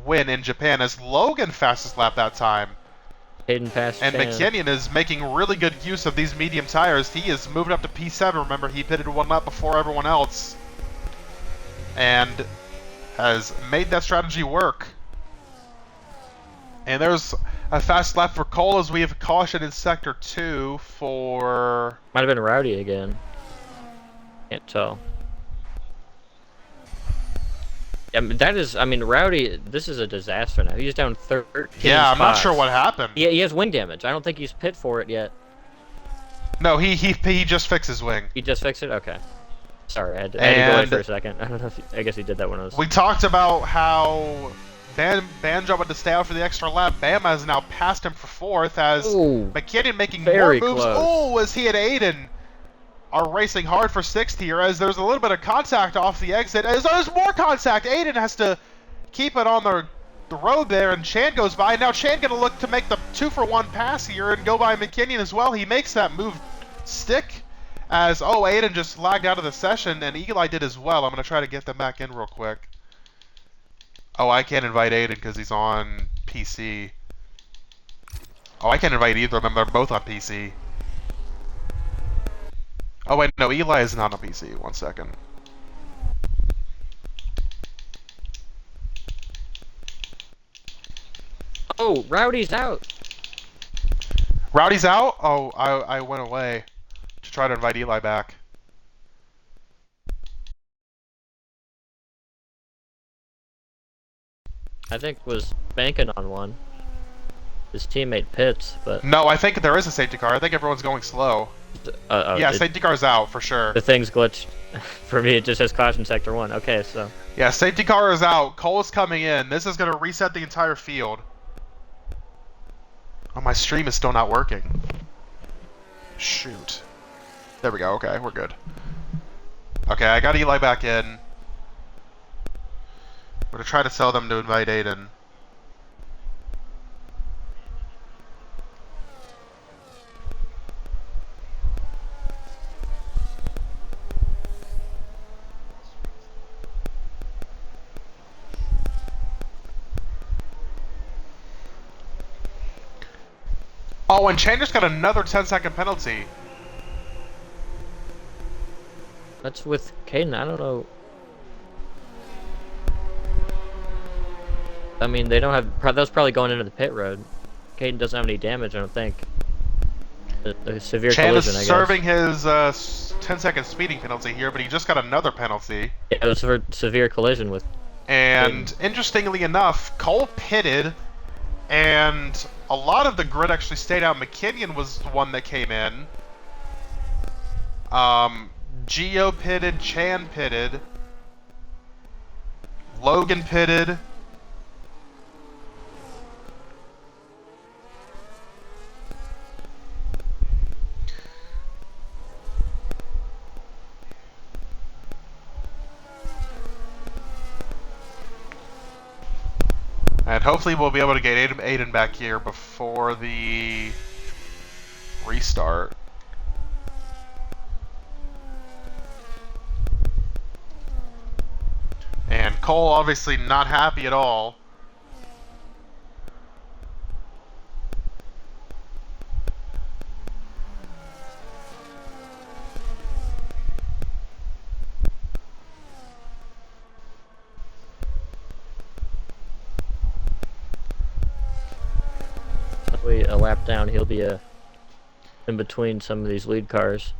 win in Japan as Logan fastest lap that time. Hayden passed And Chan. McKinnon is making really good use of these medium tires. He is moving up to P7. Remember, he pitted one lap before everyone else. And has made that strategy work. And there's a fast lap for Cole as we have caution in Sector 2 for... Might have been Rowdy again. Can't tell. I mean, Rowdy, this is a disaster now. He's down 13 Yeah, I'm not spots. sure what happened. Yeah, he has wing damage. I don't think he's pit for it yet. No, he just fixed his wing. He just fixed it? Okay. Sorry, I had to go away for a second. I don't know if I guess he did that when I was... We talked about how Banjo wanted to stay out for the extra lap. Bama has now passed him for 4th as McKinnon making more moves. Oh, as he and Aiden are racing hard for 6th here, as there's a little bit of contact off the exit. As there's more contact, Aiden has to keep it on the road there, and Chan goes by. Now Chan going to look to make the 2-for-1 pass here and go by McKinnon as well. He makes that move stick as, Aiden just lagged out of the session, and Eli did as well. I'm going to try to get them back in real quick. Oh, I can't invite Aiden because he's on PC. Oh, I can't invite either of them. They're both on PC. Oh, wait, no, Eli is not on PC. 1 second. Oh, Rowdy's out. Rowdy's out? Oh, I went away to try to invite Eli back. I think was banking on one. His teammate pits, but... No, I think there is a safety car. I think everyone's going slow. Yeah, safety car's out for sure. The thing's glitched. For me, it just says caution sector 1. Okay, so... Yeah, safety car is out. Cole is coming in. This is going to reset the entire field. Oh, my stream is still not working. Shoot. There we go. Okay, we're good. Okay, I got Eli back in. We're going to try to sell them to invite Aiden. Oh, and Chandler's got another 10-second penalty. That's with Caden. I don't know. I mean, they don't have... That was probably going into the pit road. Caden doesn't have any damage, I don't think. The severe collision, I guess. Serving his 10-second speeding penalty here, but he just got another penalty. Yeah, it was for severe collision with... And Caden. Interestingly enough, Cole pitted, and a lot of the grid actually stayed out. McKinnon was the one that came in. Gio pitted, Chan pitted, Logan pitted. And hopefully we'll be able to get Aiden back here before the restart. And Cole obviously not happy at all. A lap down, he'll be in between some of these lead cars.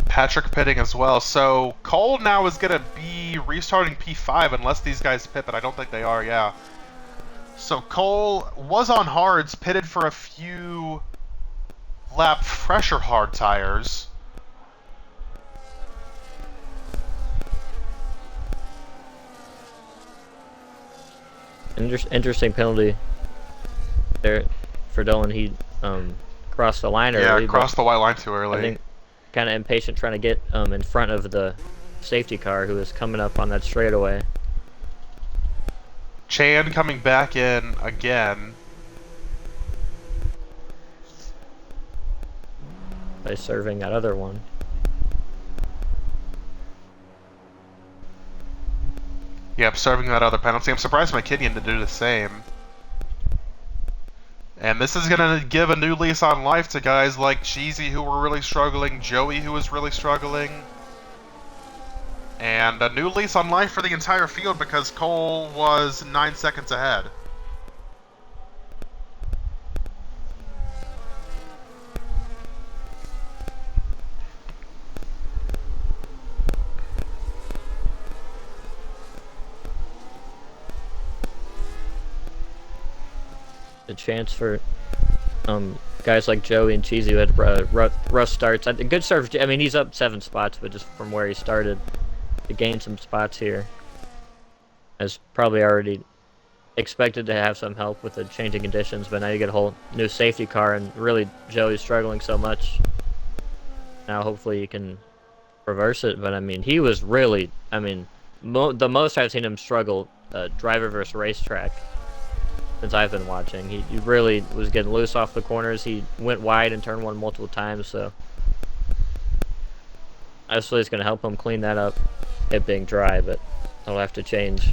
Patrick pitting as well. So Cole now is going to be restarting P5 unless these guys pit, but I don't think they are, yeah. So Cole was on hards, pitted for a few lap fresher hard tires. Interesting penalty there for Dolan. He crossed the line early. Yeah, crossed the white line too early. I think kind of impatient trying to get in front of the safety car who was coming up on that straightaway. Chan coming back in again. By serving that other one. Yep, serving that other penalty. I'm surprised McKinnon didn't do the same. And this is going to give a new lease on life to guys like Cheesy, who were really struggling, Joey, who was really struggling. And a new lease on life for the entire field because Cole was 9 seconds ahead. The chance for guys like Joey and Cheesy who had rough starts. Good serve. I mean, he's up 7 spots, but just from where he started, to gain some spots here, as probably already expected to have some help with the changing conditions. But now you get a whole new safety car, and really Joey's struggling so much. Now hopefully you can reverse it. But I mean, he was really, I mean, the most I've seen him struggle driver versus racetrack since I've been watching. He really was getting loose off the corners. He went wide in turn 1 multiple times, so obviously it's going to help him clean that up, it being dry, but he'll have to change.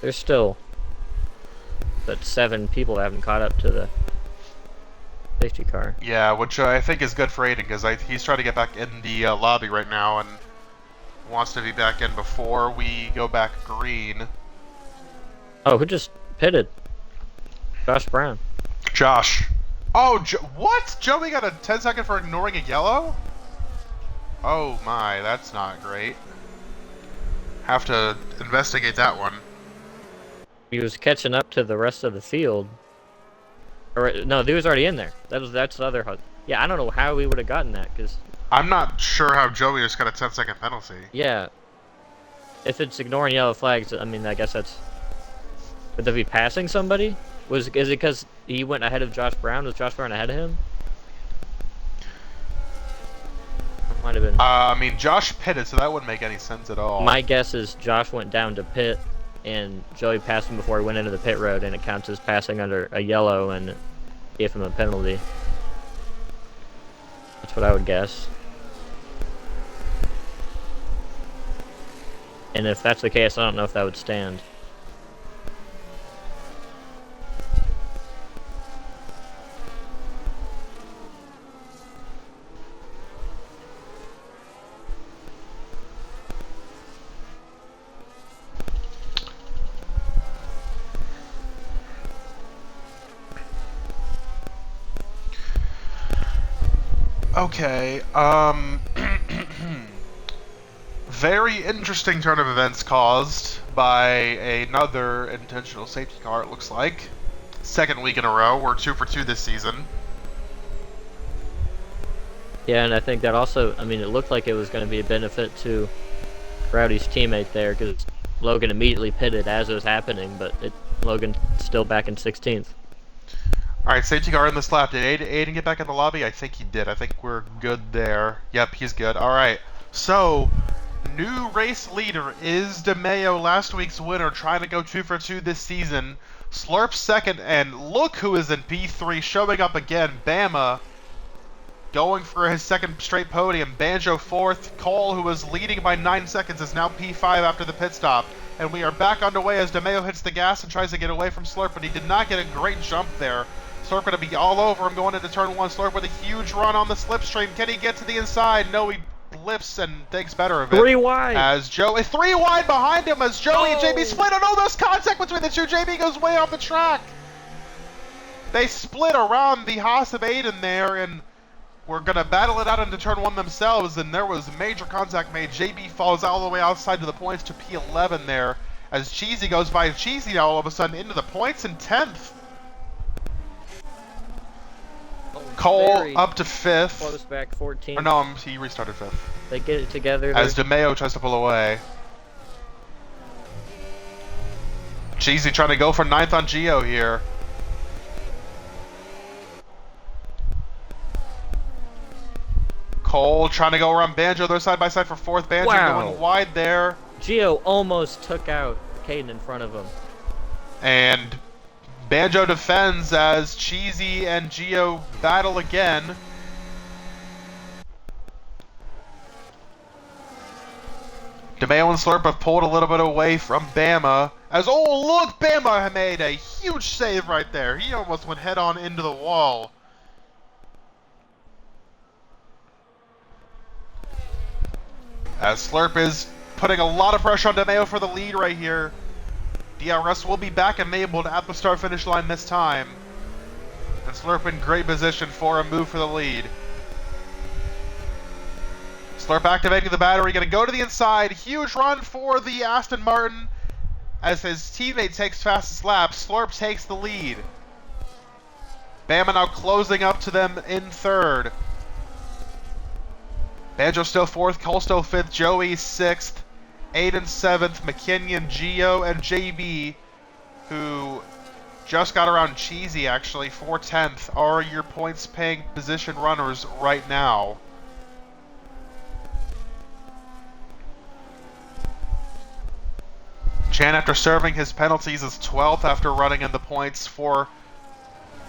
There's still but 7 people that haven't caught up to the safety car. Yeah, which I think is good for Aiden, because he's trying to get back in the lobby right now, and wants to be back in before we go back green. Oh, who just pitted? Josh Brown. Josh. Oh, what? Joey got a 10-second for ignoring a yellow? Oh my, that's not great. Have to investigate that one. He was catching up to the rest of the field. Or no, he was already in there. That's the other. Yeah, I don't know how we would have gotten that, because I'm not sure how Joey just got a 10-second penalty. yeah, if it's ignoring yellow flags, I mean, I guess that's. Would they be passing somebody? Is it because he went ahead of Josh Brown? Was Josh Brown ahead of him? Might have been. I mean, Josh pitted, so that wouldn't make any sense at all. My guess is Josh went down to pit, and Joey passed him before he went into the pit road, and it counts as passing under a yellow, and gave him a penalty. That's what I would guess. And if that's the case, I don't know if that would stand. Okay, very interesting turn of events caused by another intentional safety car, it looks like. Second week in a row, we're 2 for 2 this season. Yeah, and I think that also, I mean, it looked like it was going to be a benefit to Rowdy's teammate there, because Logan immediately pitted as it was happening, but Logan's still back in 16th. Alright, safety car in this lap. Did Aiden get back in the lobby? I think he did. I think we're good there. Yep, he's good. Alright, so new race leader is DeMayo, last week's winner, trying to go 2 for 2 this season. Slurp second, and look who is in P3 showing up again. Bama going for his second straight podium. Banjo fourth. Cole, who was leading by 9 seconds, is now P5 after the pit stop. And we are back underway as DeMayo hits the gas and tries to get away from Slurp, but he did not get a great jump there. Slurp going to be all over him going into turn 1. Slurp with a huge run on the slipstream. Can he get to the inside? No, he blips and thinks better of it. 3 wide. As Joey, 3 wide behind him as Joey and JB split. Oh no, there's contact between the two. JB goes way off the track. They split around the Haas of Aiden there, and we're going to battle it out into turn 1 themselves, and there was major contact made. JB falls all the way outside to the points to P11 there as Cheesy goes by. Cheesy now all of a sudden into the points in 10th. Cole up to 5th. Close back 14. Or no, he restarted 5th. They get it together. As DeMayo tries to pull away. Cheesy trying to go for 9th on Geo here. Cole trying to go around Banjo. They're side by side for 4th. Banjo going wide there. Geo almost took out Caden in front of him. And Banjo defends as Cheesy and Geo battle again. DeMeo and Slurp have pulled a little bit away from Bama. As, oh look, Bama made a huge save right there. He almost went head on into the wall. As Slurp is putting a lot of pressure on DeMeo for the lead right here. DRS will be back enabled at the start-finish line this time. And Slurp in great position for a move for the lead. Slurp activating the battery, going to go to the inside. Huge run for the Aston Martin as his teammate takes fastest lap. Slurp takes the lead. Bama now closing up to them in third. Banjo still fourth, Cole still fifth, Joey sixth, Aiden seventh, McKinnon, Gio, and JB, who just got around Cheesy actually, for 10th, are your points-paying position runners right now. Chan, after serving his penalties, is 12th after running in the points for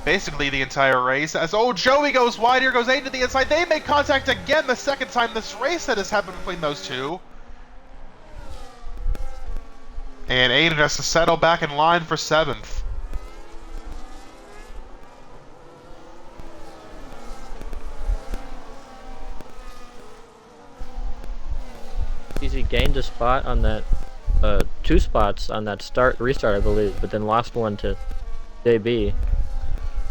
basically the entire race. As, oh, Joey goes wide, here goes Aiden to the inside. They make contact again the second time this race that has happened between those two. And Aiden has to settle back in line for 7th. Easy gained a spot on that, 2 spots on that restart, I believe, but then lost one to JB.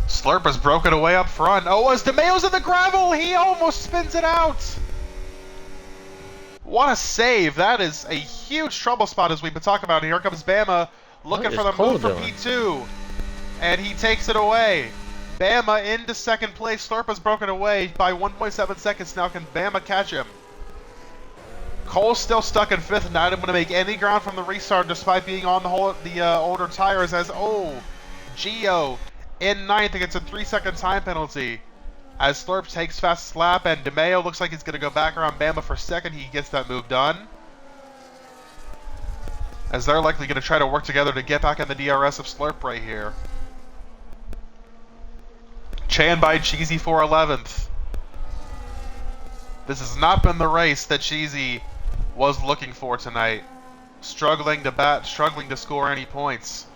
Slurp has broken away up front. Oh, as DeMeo's in the gravel, he almost spins it out. What a save. That is a huge trouble spot as we've been talking about. And here comes Bama looking for the move for P2. And he takes it away. Bama into second place. Slurp has broken away by 1.7 seconds. Now can Bama catch him? Cole's still stuck in 5th, not able to make any ground from the restart despite being on the older tires as, oh, Gio in 9th against a 3-second time penalty. As Slurp takes fastest lap and DeMeo looks like he's going to go back around Bama for 2nd. He gets that move done. As they're likely going to try to work together to get back in the DRS of Slurp right here. Chan by Cheesy for 11th. This has not been the race that Cheesy was looking for tonight. Struggling to score any points.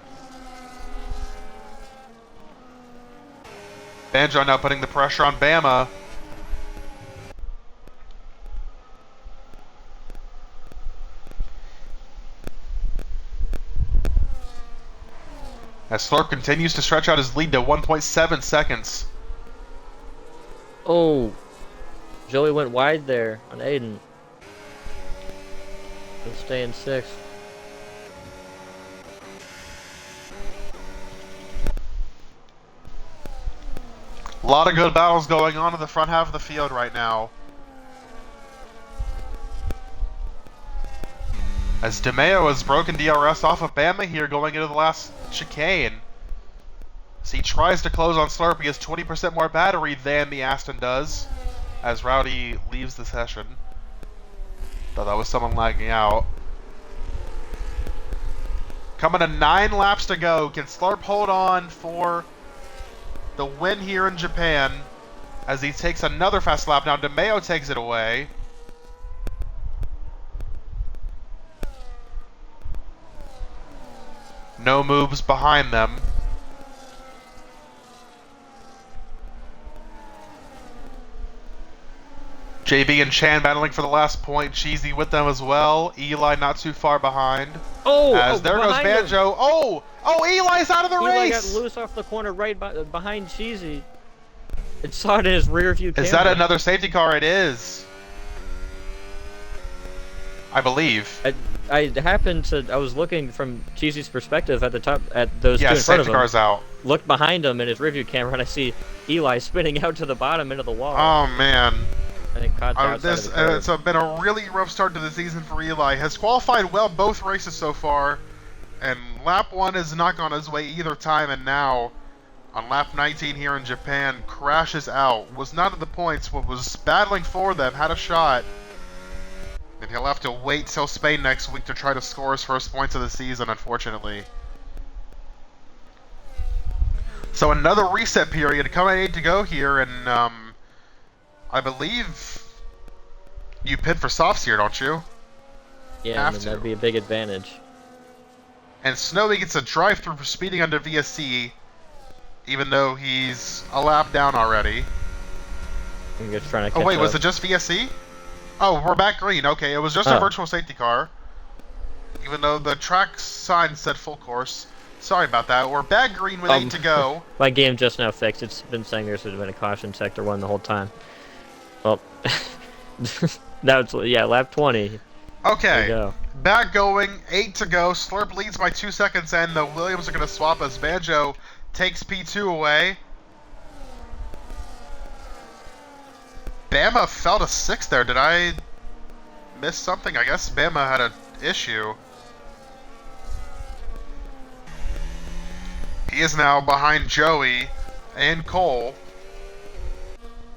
Banjo now putting the pressure on Bama. As Slurp continues to stretch out his lead to 1.7 seconds. Oh, Joey went wide there on Aiden. He'll stay in 6th. A lot of good battles going on in the front half of the field right now. As DeMeo has broken DRS off of Bama here going into the last chicane. As he tries to close on Slurp, he has 20% more battery than the Aston does. As Rowdy leaves the session. Thought that was someone lagging out. Coming to 9 laps to go. Can Slurp hold on for the win here in Japan as he takes another fast lap? Now DeMeo takes it away. No moves behind them. JB and Chan battling for the last point. Cheesy with them as well. Eli not too far behind. Oh, as there goes Banjo. Him. Oh, Eli's out of the race. Eli got loose off the corner right behind Cheesy. It saw it in his rear view camera. Is that another safety car? It is. I believe. I happened to. I was looking from Cheesy's perspective at the top at those two in front of him. Safety car's out. Looked behind him in his rear view camera, and I see Eli spinning out to the bottom into the wall. Oh man. It's been a really rough start to the season for Eli. Has qualified well both races so far, and lap 1 has not gone his way either time, and now on lap 19 here in Japan crashes out. Was not at the points, but was battling for them, had a shot, and he'll have to wait till Spain next week to try to score his first points of the season, unfortunately. So another reset period coming 8 to go here, and I believe you pit for softs here, don't you? Yeah, Have and to. that'd be a big advantage. And Snowy gets a drive-through for speeding under VSC, even though he's a lap down already. I'm just trying to Oh catch wait, was up. it just VSC? Oh, we're back green. Okay, it was just a Oh. virtual safety car. Even though the track sign said full course. Sorry about that. We're back green with 8 to go. My game just now fixed. It's been saying there's been a caution sector 1 the whole time. Well, that's, yeah, lap 20. Okay. There you go. Back going, 8 to go. Slurp leads by 2 seconds, and the Williams are going to swap as Banjo takes P2 away. Bama fell to 6th there. Did I miss something? I guess Bama had an issue. He is now behind Joey and Cole,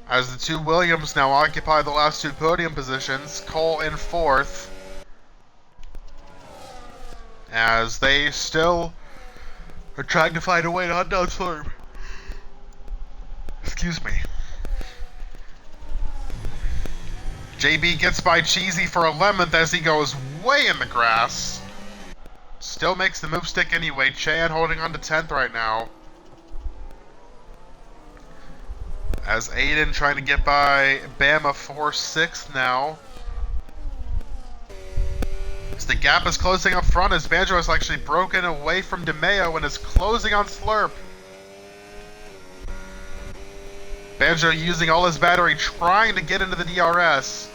as the two Williams now occupy the last 2 podium positions. Cole in 4th, as they still are trying to find a way to hunt down Slurp. Excuse me. JB gets by Cheesy for 11th as he goes way in the grass. Still makes the move stick anyway. Chan holding on to 10th right now, as Aiden trying to get by Bama for 6th now. As the gap is closing up front, as Banjo has actually broken away from DeMeo and is closing on Slurp. Banjo using all his battery trying to get into the DRS.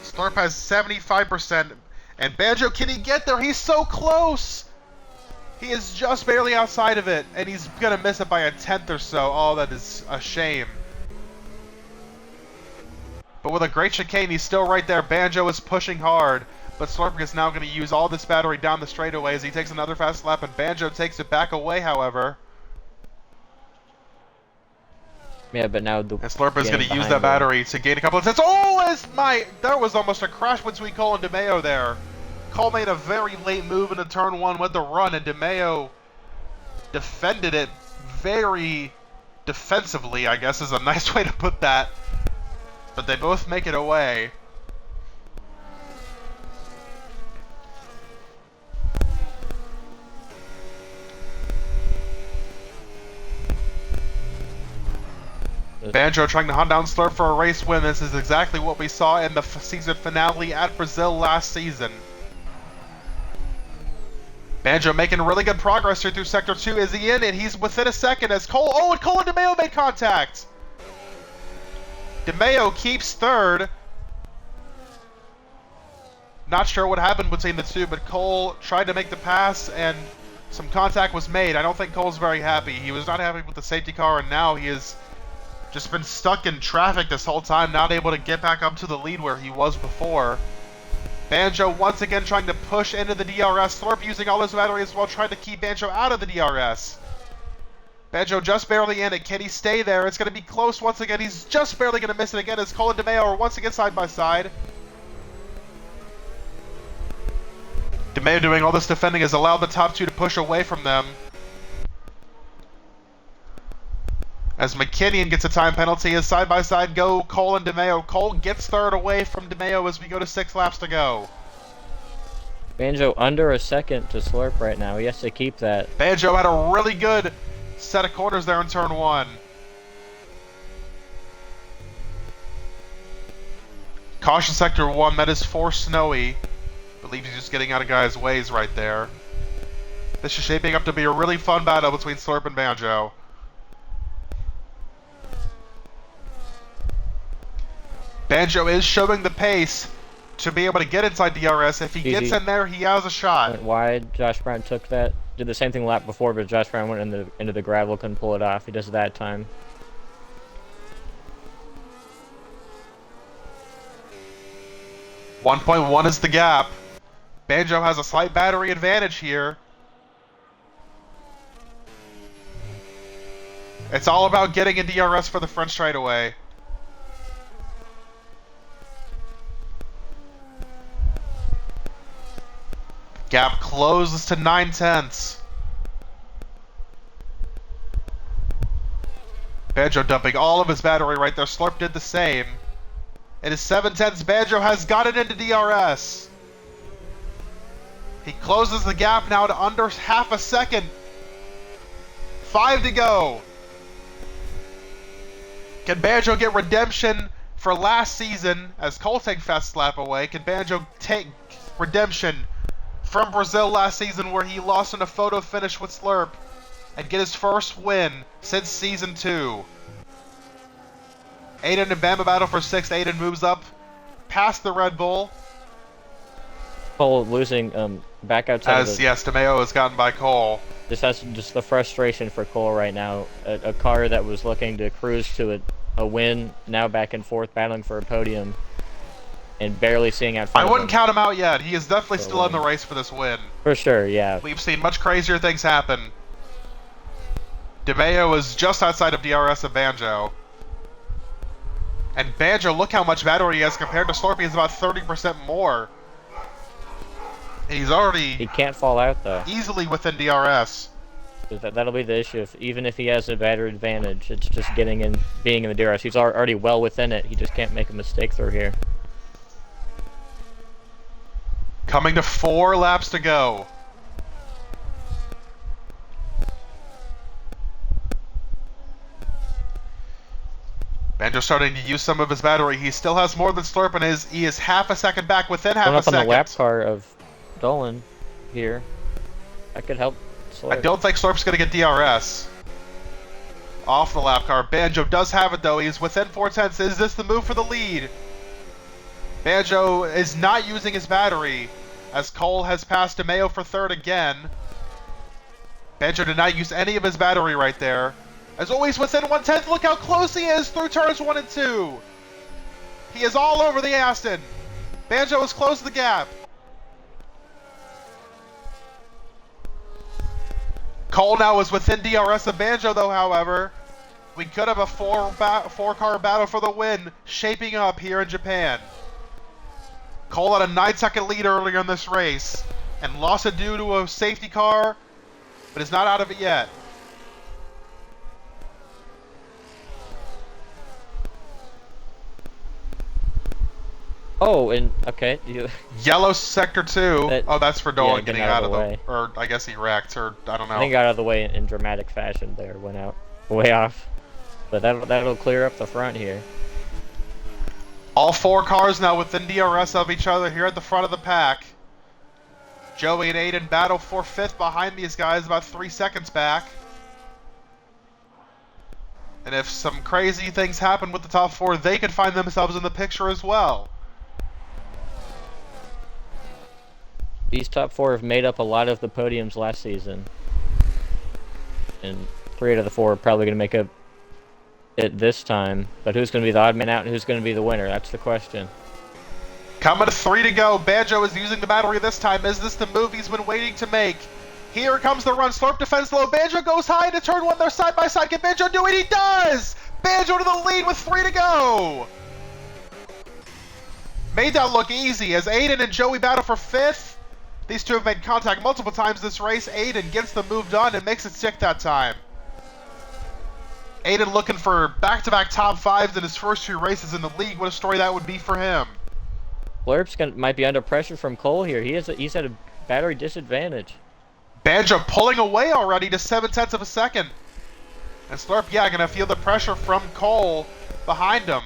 Slurp has 75%. And Banjo, can he get there? He's so close! He is just barely outside of it, and he's going to miss it by a 10th or so. Oh, that is a shame. But with a great chicane, he's still right there. Banjo is pushing hard, but Slurp is now going to use all this battery down the straightaway as he takes another fast lap, and Banjo takes it back away, however. Yeah, but now the... And Slurp is going to use that battery to gain a couple of cents. Oh, that was almost a crash between Cole and DeMeo there. Cole made a very late move into turn 1 with the run, and DeMeo defended it very defensively, I guess is a nice way to put that. But they both make it away. Banjo trying to hunt down Slurp for a race win. This is exactly what we saw in the season finale at Brazil last season. Banjo making really good progress here through Sector 2. Is he in? And he's within a second as Cole... Oh, and Cole and DeMeo made contact! DeMeo keeps 3rd. Not sure what happened between the two, but Cole tried to make the pass and some contact was made. I don't think Cole's very happy. He was not happy with the safety car, and now he has just been stuck in traffic this whole time, not able to get back up to the lead where he was before. Banjo once again trying to push into the DRS. Slurp using all his battery as well, trying to keep Banjo out of the DRS. Banjo just barely in it. Can he stay there? It's going to be close once again. He's just barely going to miss it again as Cole and DeMeo are once again side by side. DeMeo doing all this defending has allowed the top 2 to push away from them. As McKinnon gets a time penalty as side by side go Cole and DeMeo. Cole gets 3rd away from DeMeo as we go to 6 laps to go. Banjo under a second to Slurp right now. He has to keep that. Banjo had a really good set of corners there in turn 1. Caution sector 1, that is for Snowy. Believe he's just getting out of guys' ways right there. This is shaping up to be a really fun battle between Slurp and Banjo. Banjo is showing the pace to be able to get inside DRS. If he gets in there, he has a shot. Went wide. Josh Brown took that. Did the same thing lap before, but Josh Brown went into the gravel, couldn't pull it off. He does it that time. .1 is the gap. Banjo has a slight battery advantage here. It's all about getting a DRS for the front straightaway. Gap closes to 9/10. Banjo dumping all of his battery right there. Slurp did the same. It is 7/10. Banjo has got it into DRS. He closes the gap now to under half a second. 5 to go. Can Banjo get redemption for last season as Cole takes fast lap away? Can Banjo take redemption from Brazil last season where he lost in a photo finish with Slurp and get his first win since season 2? Aiden and Bama battle for 6th. Aiden moves up past the Red Bull. Cole losing back outside. As yes, DeMeo has gotten by Cole. This has just the frustration for Cole right now. A car that was looking to cruise to a win, now back and forth battling for a podium, and barely seeing out front. I wouldn't count him out yet. He is definitely still in the race for this win. For sure, yeah. We've seen much crazier things happen. DeMeo is just outside of DRS of Banjo. And Banjo, look how much battery he has compared to Slurpee. Is about 30% more. And he's already... He can't fall out, though. Easily within DRS. That'll be the issue. Even if he has a battery advantage, it's just getting in, being in the DRS. He's already well within it. He just can't make a mistake through here. Coming to 4 laps to go. Banjo starting to use some of his battery. He still has more than Slurp, and he is half a second back, within half a second. On the lap car of Dolan here. That could help Slurp. I don't think Slurp's going to get DRS off the lap car. Banjo does have it, though. He's within 4/10. Is this the move for the lead? Banjo is not using his battery, as Cole has passed DeMeo for 3rd again. Banjo did not use any of his battery right there. As always, within 1/10, look how close he is through turns 1 and 2. He is all over the Aston. Banjo has closed the gap. Cole now is within DRS of Banjo, though, however. We could have a four-car battle for the win shaping up here in Japan. Cole had a 9-second lead earlier in this race and lost it due to a safety car, but is not out of it yet. Oh, and okay. Yellow sector 2. Oh, that's for Dolan getting out of the way. Or I guess he wrecked, or I don't know. I think he got out of the way in dramatic fashion there. Went out way off. But that'll clear up the front here. All 4 cars now within DRS of each other here at the front of the pack. Joey and Aiden battle for 5th behind these guys, about 3 seconds back. And if some crazy things happen with the top 4, they could find themselves in the picture as well. These top 4 have made up a lot of the podiums last season. And 3 out of the 4 are probably going to make up it this time. But who's going to be the odd man out and who's going to be the winner? That's the question. Coming to 3 to go. Banjo is using the battery this time. Is this the move he's been waiting to make? Here comes the run. Slurp defends low. Banjo goes high into turn 1. They're side by side. Can Banjo do it? He does! Banjo to the lead with 3 to go. Made that look easy as Aiden and Joey battle for 5th. These two have made contact multiple times this race. Aiden gets the move done and makes it stick that time. Aiden looking for back-to-back top 5s in his first 2 races in the league. What a story that would be for him. Slurp's might be under pressure from Cole here. He's at a battery disadvantage. Banjo pulling away already to 7/10 of a second. And Slurp, yeah, going to feel the pressure from Cole behind him.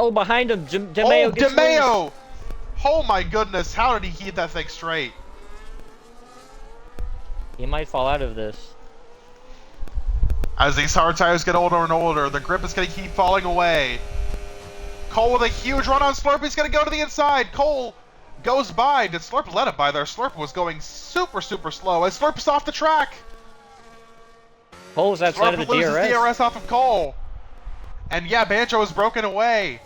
Oh, behind him, DeMeo gets DeMeo! loose. Oh my goodness, how did he keep that thing straight? He might fall out of this. As these hard tires get older and older, the grip is going to keep falling away. Cole with a huge run on Slurp. He's going to go to the inside. Cole goes by. Did Slurp let it by there? Slurp was going super, super slow as Slurp's off the track. Cole's outside Slurp of the loses DRS. DRS off of Cole. And yeah, Banjo is broken away.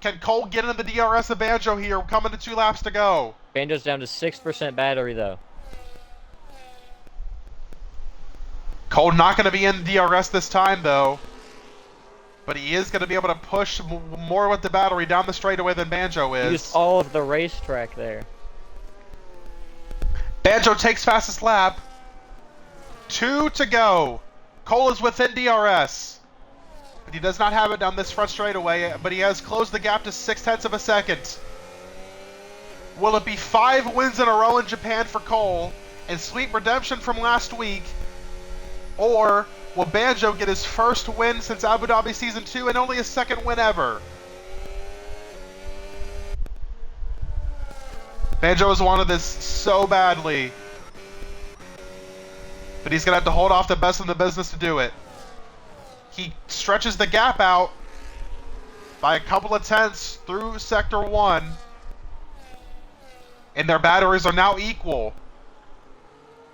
Can Cole get into the DRS of Banjo here? We're coming to 2 laps to go. Banjo's down to 6% battery, though. Cole not going to be in DRS this time, though. But he is going to be able to push more with the battery down the straightaway than Banjo is. He used all of the racetrack there. Banjo takes fastest lap. 2 to go. Cole is within DRS. But he does not have it down this front straightaway, but he has closed the gap to 0.6 of a second. Will it be 5 wins in a row in Japan for Cole and sweet redemption from last week? Or will Banjo get his first win since Abu Dhabi Season 2 and only his second win ever? Banjo has wanted this so badly, but he's going to have to hold off the best in the business to do it. He stretches the gap out by a couple of tenths through Sector 1, and their batteries are now equal.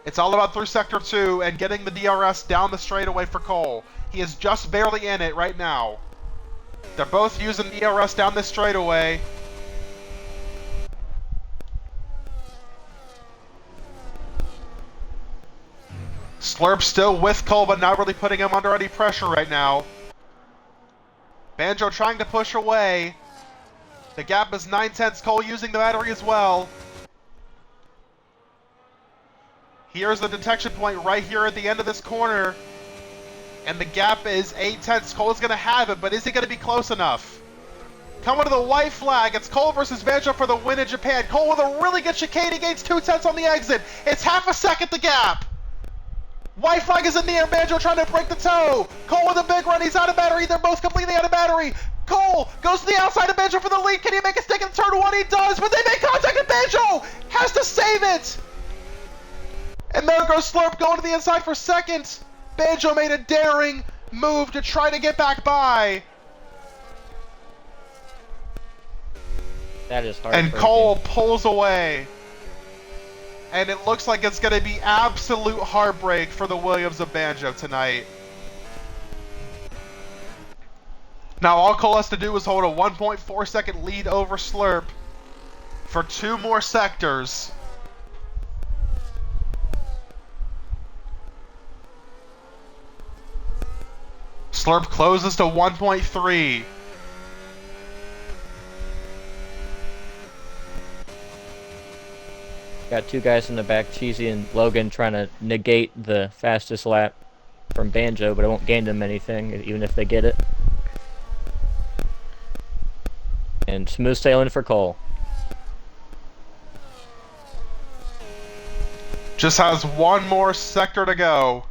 It's all about through Sector 2 and getting the DRS down the straightaway for Cole. He is just barely in it right now. They're both using DRS down this straightaway. Slurp still with Cole, but not really putting him under any pressure right now. Banjo trying to push away. The gap is 9 tenths. Cole using the battery as well. Here's the detection point right here at the end of this corner. And the gap is 8 tenths. Cole is going to have it, but is he going to be close enough? Coming to the white flag. It's Cole versus Banjo for the win in Japan. Cole with a really good chicane. He gains 2 tenths on the exit. It's half a second the gap. White flag is in the air. Banjo trying to break the toe. Cole with a big run. He's out of battery. They're both completely out of battery. Cole goes to the outside of Banjo for the lead. Can he make a stick in turn 1? He does, but they make contact and Banjo has to save it. And there goes Slurp going to the inside for second. Banjo made a daring move to try to get back by. That is hard. And Cole pulls away. And it looks like it's going to be absolute heartbreak for the Williams of Banjo tonight. Now all Cole has to do is hold a 1.4 second lead over Slurp for 2 more sectors. Slurp closes to 1.3. Got 2 guys in the back, Cheesy and Logan, trying to negate the fastest lap from Banjo, but it won't gain them anything, even if they get it. And smooth sailing for Cole. Just has 1 more sector to go.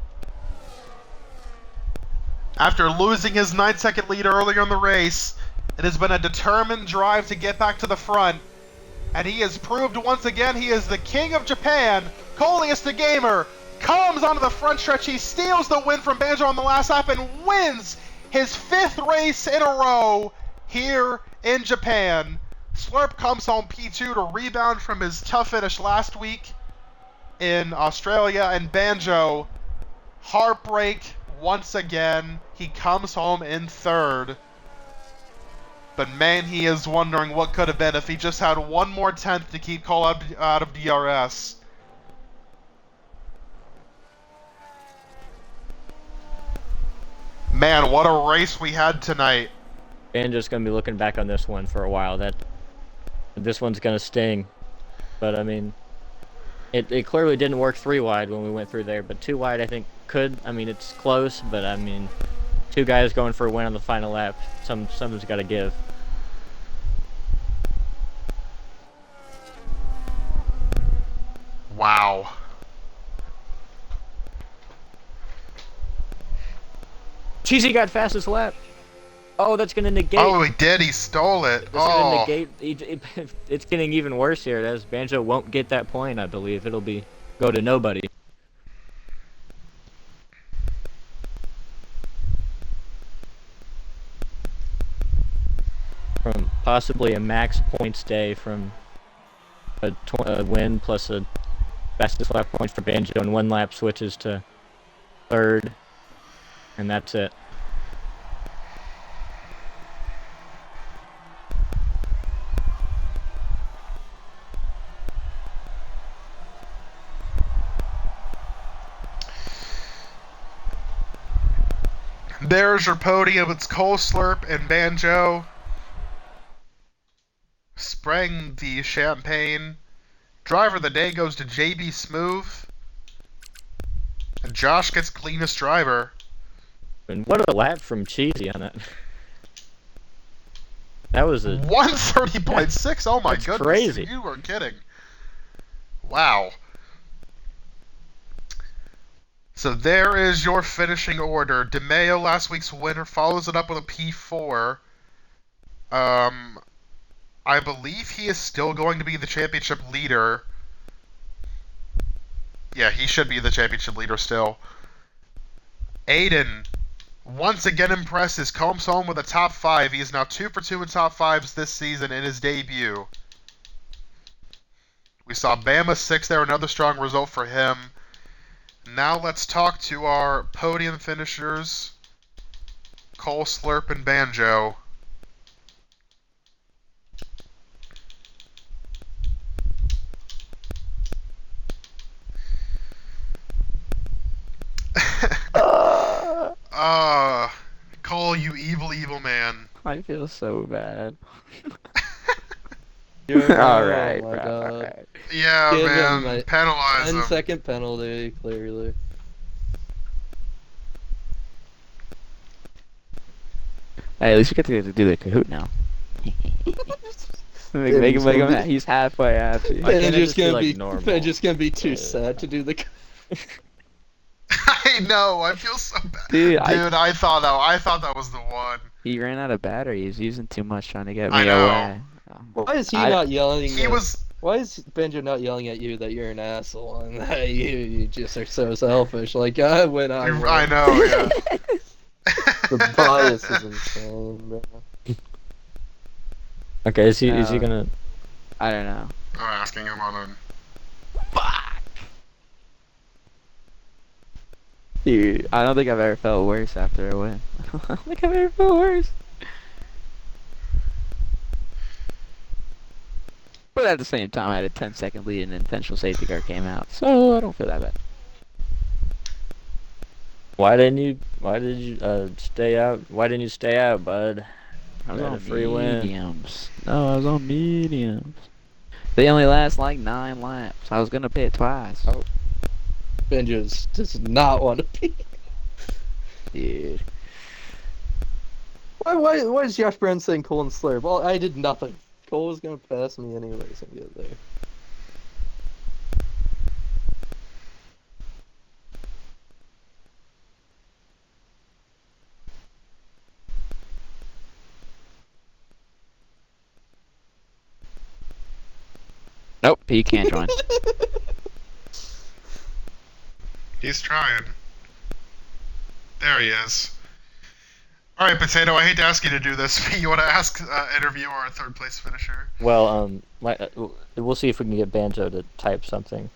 After losing his 9-second lead earlier in the race, it has been a determined drive to get back to the front. And he has proved once again he is the king of Japan. Coleus the Gamer comes onto the front stretch. He steals the win from Banjo on the last lap and wins his 5th race in a row here in Japan. Slurp comes home P2 to rebound from his tough finish last week in Australia. And Banjo, heartbreak once again. He comes home in 3rd. But man, he is wondering what could have been if he just had 1 more tenth to keep Cole out of DRS. Man, what a race we had tonight. Banjo's going to be looking back on this one for a while. This one's going to sting. But, I mean, it clearly didn't work 3 wide when we went through there. But 2 wide, I think, could. I mean, it's close, but, I mean, 2 guys going for a win on the final lap. Something's got to give. Wow. Cheesy got fastest lap. Oh, that's going to negate. Oh, he did. He stole it. It's going to negate. It's getting even worse here. As Banjo won't get that point, I believe. It'll go to nobody. From possibly a max points day from a win plus a fastest lap points for Banjo, and 1 lap switches to 3rd, and that's it. There's your podium. It's Cole, Slurp, and Banjo. Spraying the champagne. Driver of the day goes to JB Smooth. And Josh gets cleanest driver. And what a lap from Cheesy on that. That was a 130.6. Oh my That's goodness! crazy. You are kidding. Wow. So there is your finishing order. DeMeo, last week's winner, follows it up with a P4. I believe he is still going to be the championship leader. Yeah, he should be the championship leader still. Aiden, once again impresses, comes home with a top 5. He is now 2 for 2 in top 5s this season in his debut. We saw Bama 6 there, another strong result for him. Now let's talk to our podium finishers, Cole, Slurp, and Banjo. Cole, you evil, evil man. I feel so bad. Alright, Oh my bro, god. alright. Yeah, Give man. him a Penalize him. 10-second penalty, clearly. Hey, at least we get to do the Kahoot now. make him happy. He's halfway happy. Why can't And it just just be, gonna like, be, normal? they're just gonna be too Yeah. sad to do the. I know. I feel so bad. Dude, I thought that was the one. He ran out of battery. He's using too much trying to get I me know. away. Why is he I- not yelling? He was. Why is Benjo not yelling at you that you're an asshole and that you just are so selfish? Like when I win. I know. Yeah. The bias is insane, bro. Okay, is he gonna? I don't know. I'm asking him on a. Dude, I don't think I've ever felt worse after a win. I don't think I've ever felt worse. But at the same time, I had a 10-second lead and an intentional safety car came out, so I don't feel that bad. Why did you stay out? Why didn't you stay out, bud? I was You had on a free win. mediums. No, I was on mediums. They only last like 9 laps. I was gonna pit twice. Oh. Benjo does not want to be. Dude. Why is Josh Brown saying Cole and Slurp? Well, I did nothing. Cole was gonna pass me anyways and get there. Nope, he can't join. He's trying. There he is. All right, Potato. I hate to ask you to do this, but you want to ask interview or a third place finisher? Well, we'll see if we can get Banjo to type something.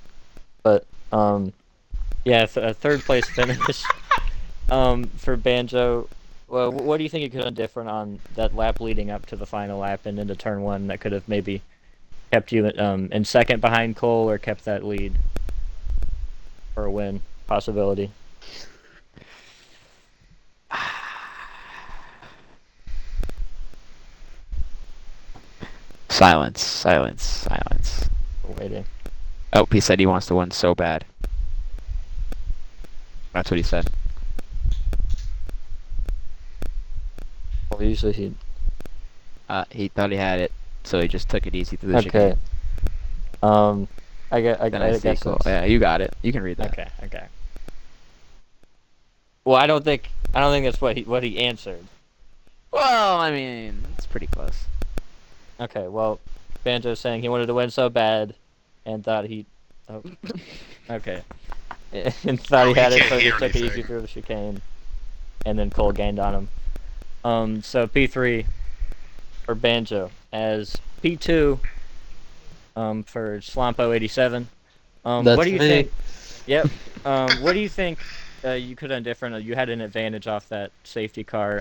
But yeah, a third place finish. For Banjo. Well, what do you think you could have done different on that lap leading up to the final lap and into turn 1 that could have maybe kept you in second behind Cole or kept that lead for a win possibility? Silence, silence, silence. Waiting. Oh, he said he wants to win so bad. That's what he said. Well, usually he. He thought he had it, so he just took it easy through the Okay. chicane. I Then I see guess Cole. it's- Yeah, you got it. You can read that. Okay. Well, I don't think that's what he answered. Well, I mean, it's pretty close. Okay, well, Banjo's saying he wanted to win so bad, and thought he. Oh, okay. And thought he Oh, he had it, can't so he hear took it easy anything. through the chicane, and then Cole gained on him. So P3 for Banjo as P2. For Slompo87. That's What do you me. think? Yep. What do you think you could have done different? You had an advantage off that safety car.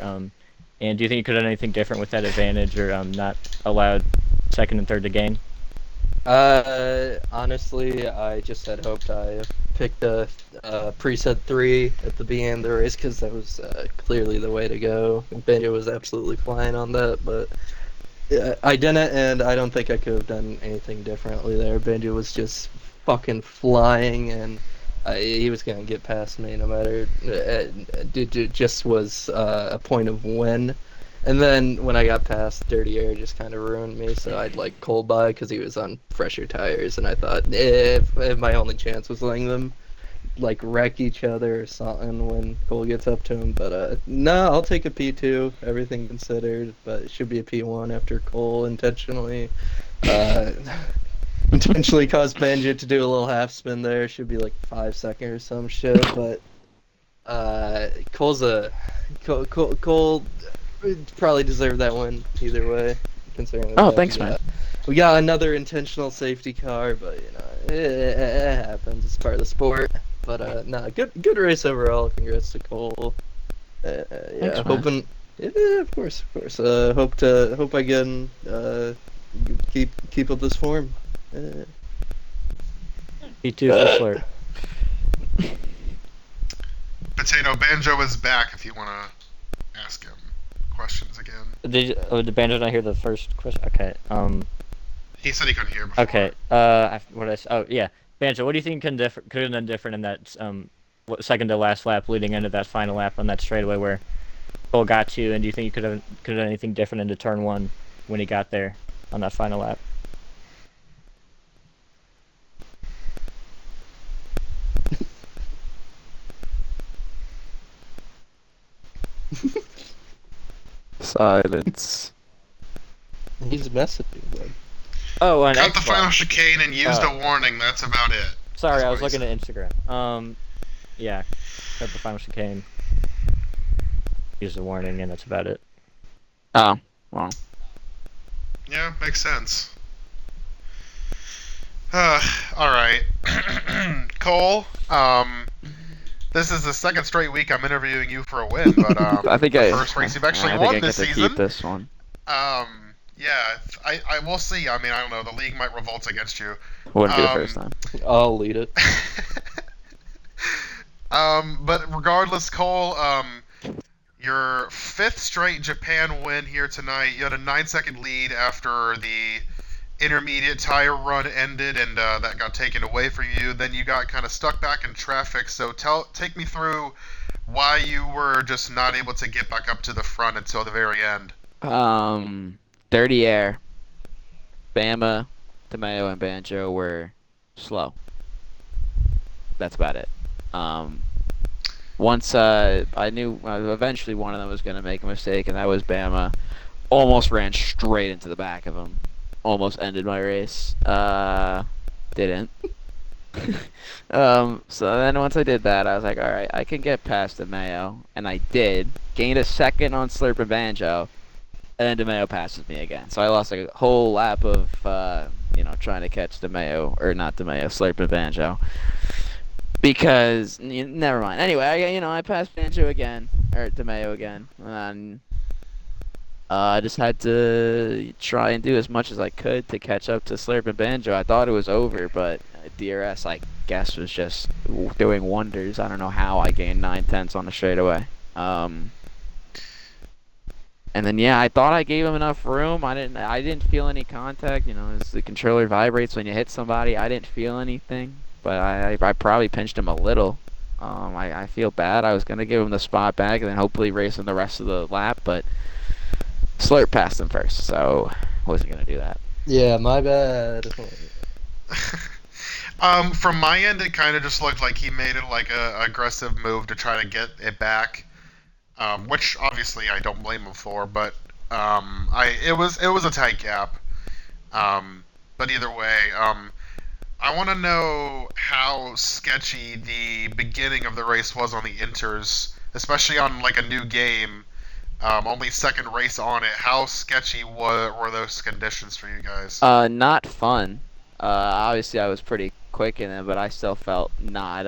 And do you think you could have done anything different with that advantage, or not allowed second and third to gain? Honestly, I just had hoped I picked a preset 3 at the beginning of the race because that was clearly the way to go. Benjo was absolutely flying on that, but I didn't, and I don't think I could have done anything differently there. Benjo was just fucking flying, and he was gonna get past me no matter. It just was a point of win. And then when I got past Dirty Air, just kind of ruined me. So I'd like Cole by because he was on fresher tires, and I thought if my only chance was letting them like wreck each other or something when Cole gets up to him. But no, I'll take a P2, everything considered. But it should be a P1 after Cole intentionally uh, intentionally caused Benji to do a little half spin there. Should be like 5 seconds or some shit. But Cole probably deserved that one either way, considering the Oh, fact thanks, man. we got another intentional safety car, but you know it happens. It's part of the sport. But nah, good race overall. Congrats to Cole. Yeah, Thanks, man. hoping. Yeah, of course. Hope I can keep up this form. P2 for Slurp. Potato Banjo is back if you want to ask him questions again. Did Banjo not hear the first question? Okay. He said he couldn't hear before. Okay. Oh yeah. Banjo, what do you think could have done different in that second to last lap leading into that final lap on that straightaway where Cole got you, and do you think you could have done anything different into turn 1 when he got there on that final lap? Silence. He's messaging, bud. Oh, and Cut the Xbox. final chicane and used Oh. a warning. That's about it. Sorry, That's I was what he looking at Instagram. Yeah, cut the final chicane. Use the warning, and that's about it. Oh, well. Yeah, makes sense. Alright. Cole, this is the second straight week I'm interviewing you for a win, but I think the first race you've actually I think won I this get to season. keep this one. Yeah, I will see. I mean, I don't know. The league might revolt against you. Wouldn't be the first time. I'll lead it. But regardless, Cole, your 5th straight Japan win here tonight. You had a 9-second lead after the intermediate tire run ended, and that got taken away from you. Then you got kind of stuck back in traffic. So take me through why you were just not able to get back up to the front until the very end. Dirty Air, Bama, DeMayo, and Banjo were slow. That's about it. Once I knew eventually one of them was going to make a mistake, and that was Bama. Almost ran straight into the back of him. Almost ended my race. Didn't. So then once I did that, I was like, all right, I can get past DeMayo, and I did. Gained a second on Slurp and Banjo, and then DeMayo passes me again. So I lost like a whole lap of trying to catch DeMayo, or not DeMayo, Slurp and Banjo. Because never mind. Anyway, I passed Banjo again, or DeMayo again, and I just had to try and do as much as I could to catch up to Slurp and Banjo. I thought it was over, but DRS, I guess, was just doing wonders. I don't know how I gained 9/10 on the straightaway. And then I thought I gave him enough room. I didn't feel any contact. As the controller vibrates when you hit somebody, I didn't feel anything. But I probably pinched him a little. I feel bad. I was gonna give him the spot back and then hopefully race him the rest of the lap, but Slurp passed him first, so wasn't gonna do that. Yeah, my bad. From my end, it kind of just looked like he made it like a aggressive move to try to get it back, which obviously I don't blame him for. But it was a tight gap. But either way, I want to know how sketchy the beginning of the race was on the inters, especially on like a new game. Only second race on it. How sketchy were those conditions for you guys? Not fun. Obviously I was pretty quick in it, but I still felt not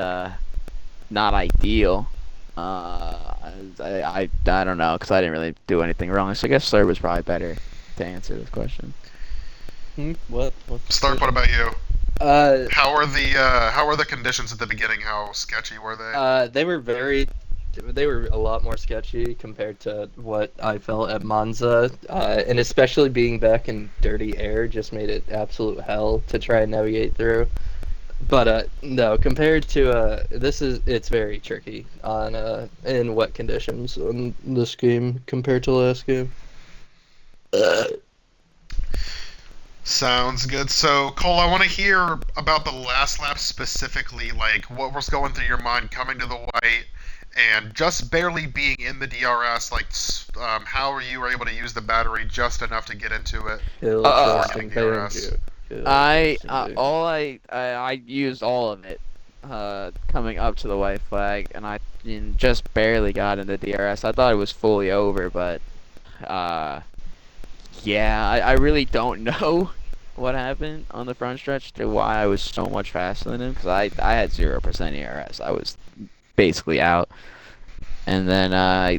ideal. I don't know, because I didn't really do anything wrong. So I guess Slurp was probably better to answer this question. What? Stark, what about you? Uh, How were the conditions at the beginning? How sketchy were they? they were a lot more sketchy compared to what I felt at Monza, and especially being back in Dirty Air just made it absolute hell to try and navigate through. But no, compared to it's very tricky on in wet conditions on this game compared to last game. Sounds good. So, Cole, I want to hear about the last lap specifically. Like, what was going through your mind coming to the white and just barely being in the DRS? Like, how you were able to use the battery just enough to get into it Kill Uh, trusting DRS. Banjo. Kill I trusting Banjo. I used all of it coming up to the white flag, and I just barely got into DRS. I thought it was fully over, but uh, yeah, I really don't know what happened on the front stretch to why I was so much faster than him, because I had 0% ERS. I was basically out. And then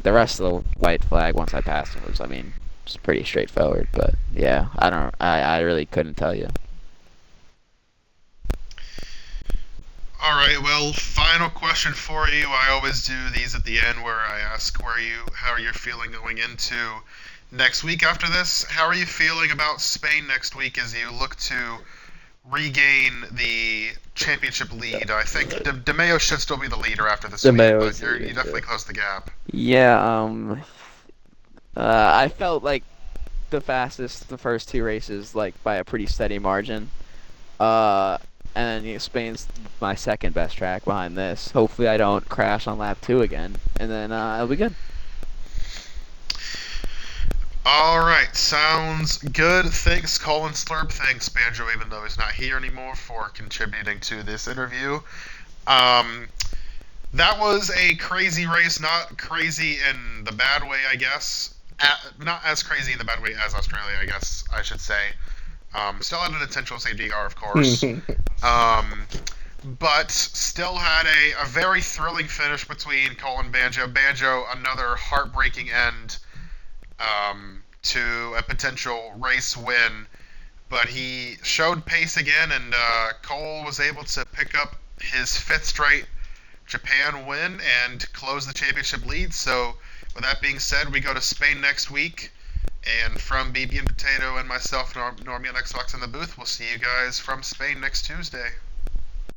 the rest of the white flag, once I passed him, was, I mean, it's pretty straightforward. But yeah, I really couldn't tell you. All right. Well, final question for you. I always do these at the end where I ask how you're feeling going into next week after this. How are you feeling about Spain next week as you look to regain the championship lead? I think De Mayo should still be the leader after this De week, Mayo but is you leading, definitely yeah. closed the gap. Yeah, I felt like the fastest the first two races, like by a pretty steady margin. Uh, and then Spain's my second best track behind this. Hopefully, I don't crash on lap 2 again, and then it'll be good. All right, sounds good. Thanks, Colin Slurp. Thanks, Banjo, even though he's not here anymore, for contributing to this interview. Um, that was a crazy race, not crazy in the bad way, I guess. Not as crazy in the bad way as Australia, I guess I should say. Still had an intentional safety car, of course. But still had a very thrilling finish between Cole and Banjo. Banjo, another heartbreaking end to a potential race win. But he showed pace again, and Cole was able to pick up his fifth straight Japan win and close the championship lead. So, with that being said, we go to Spain next week. And from BB and Potato and myself, Normie on Xbox in the booth, we'll see you guys from Spain next Tuesday.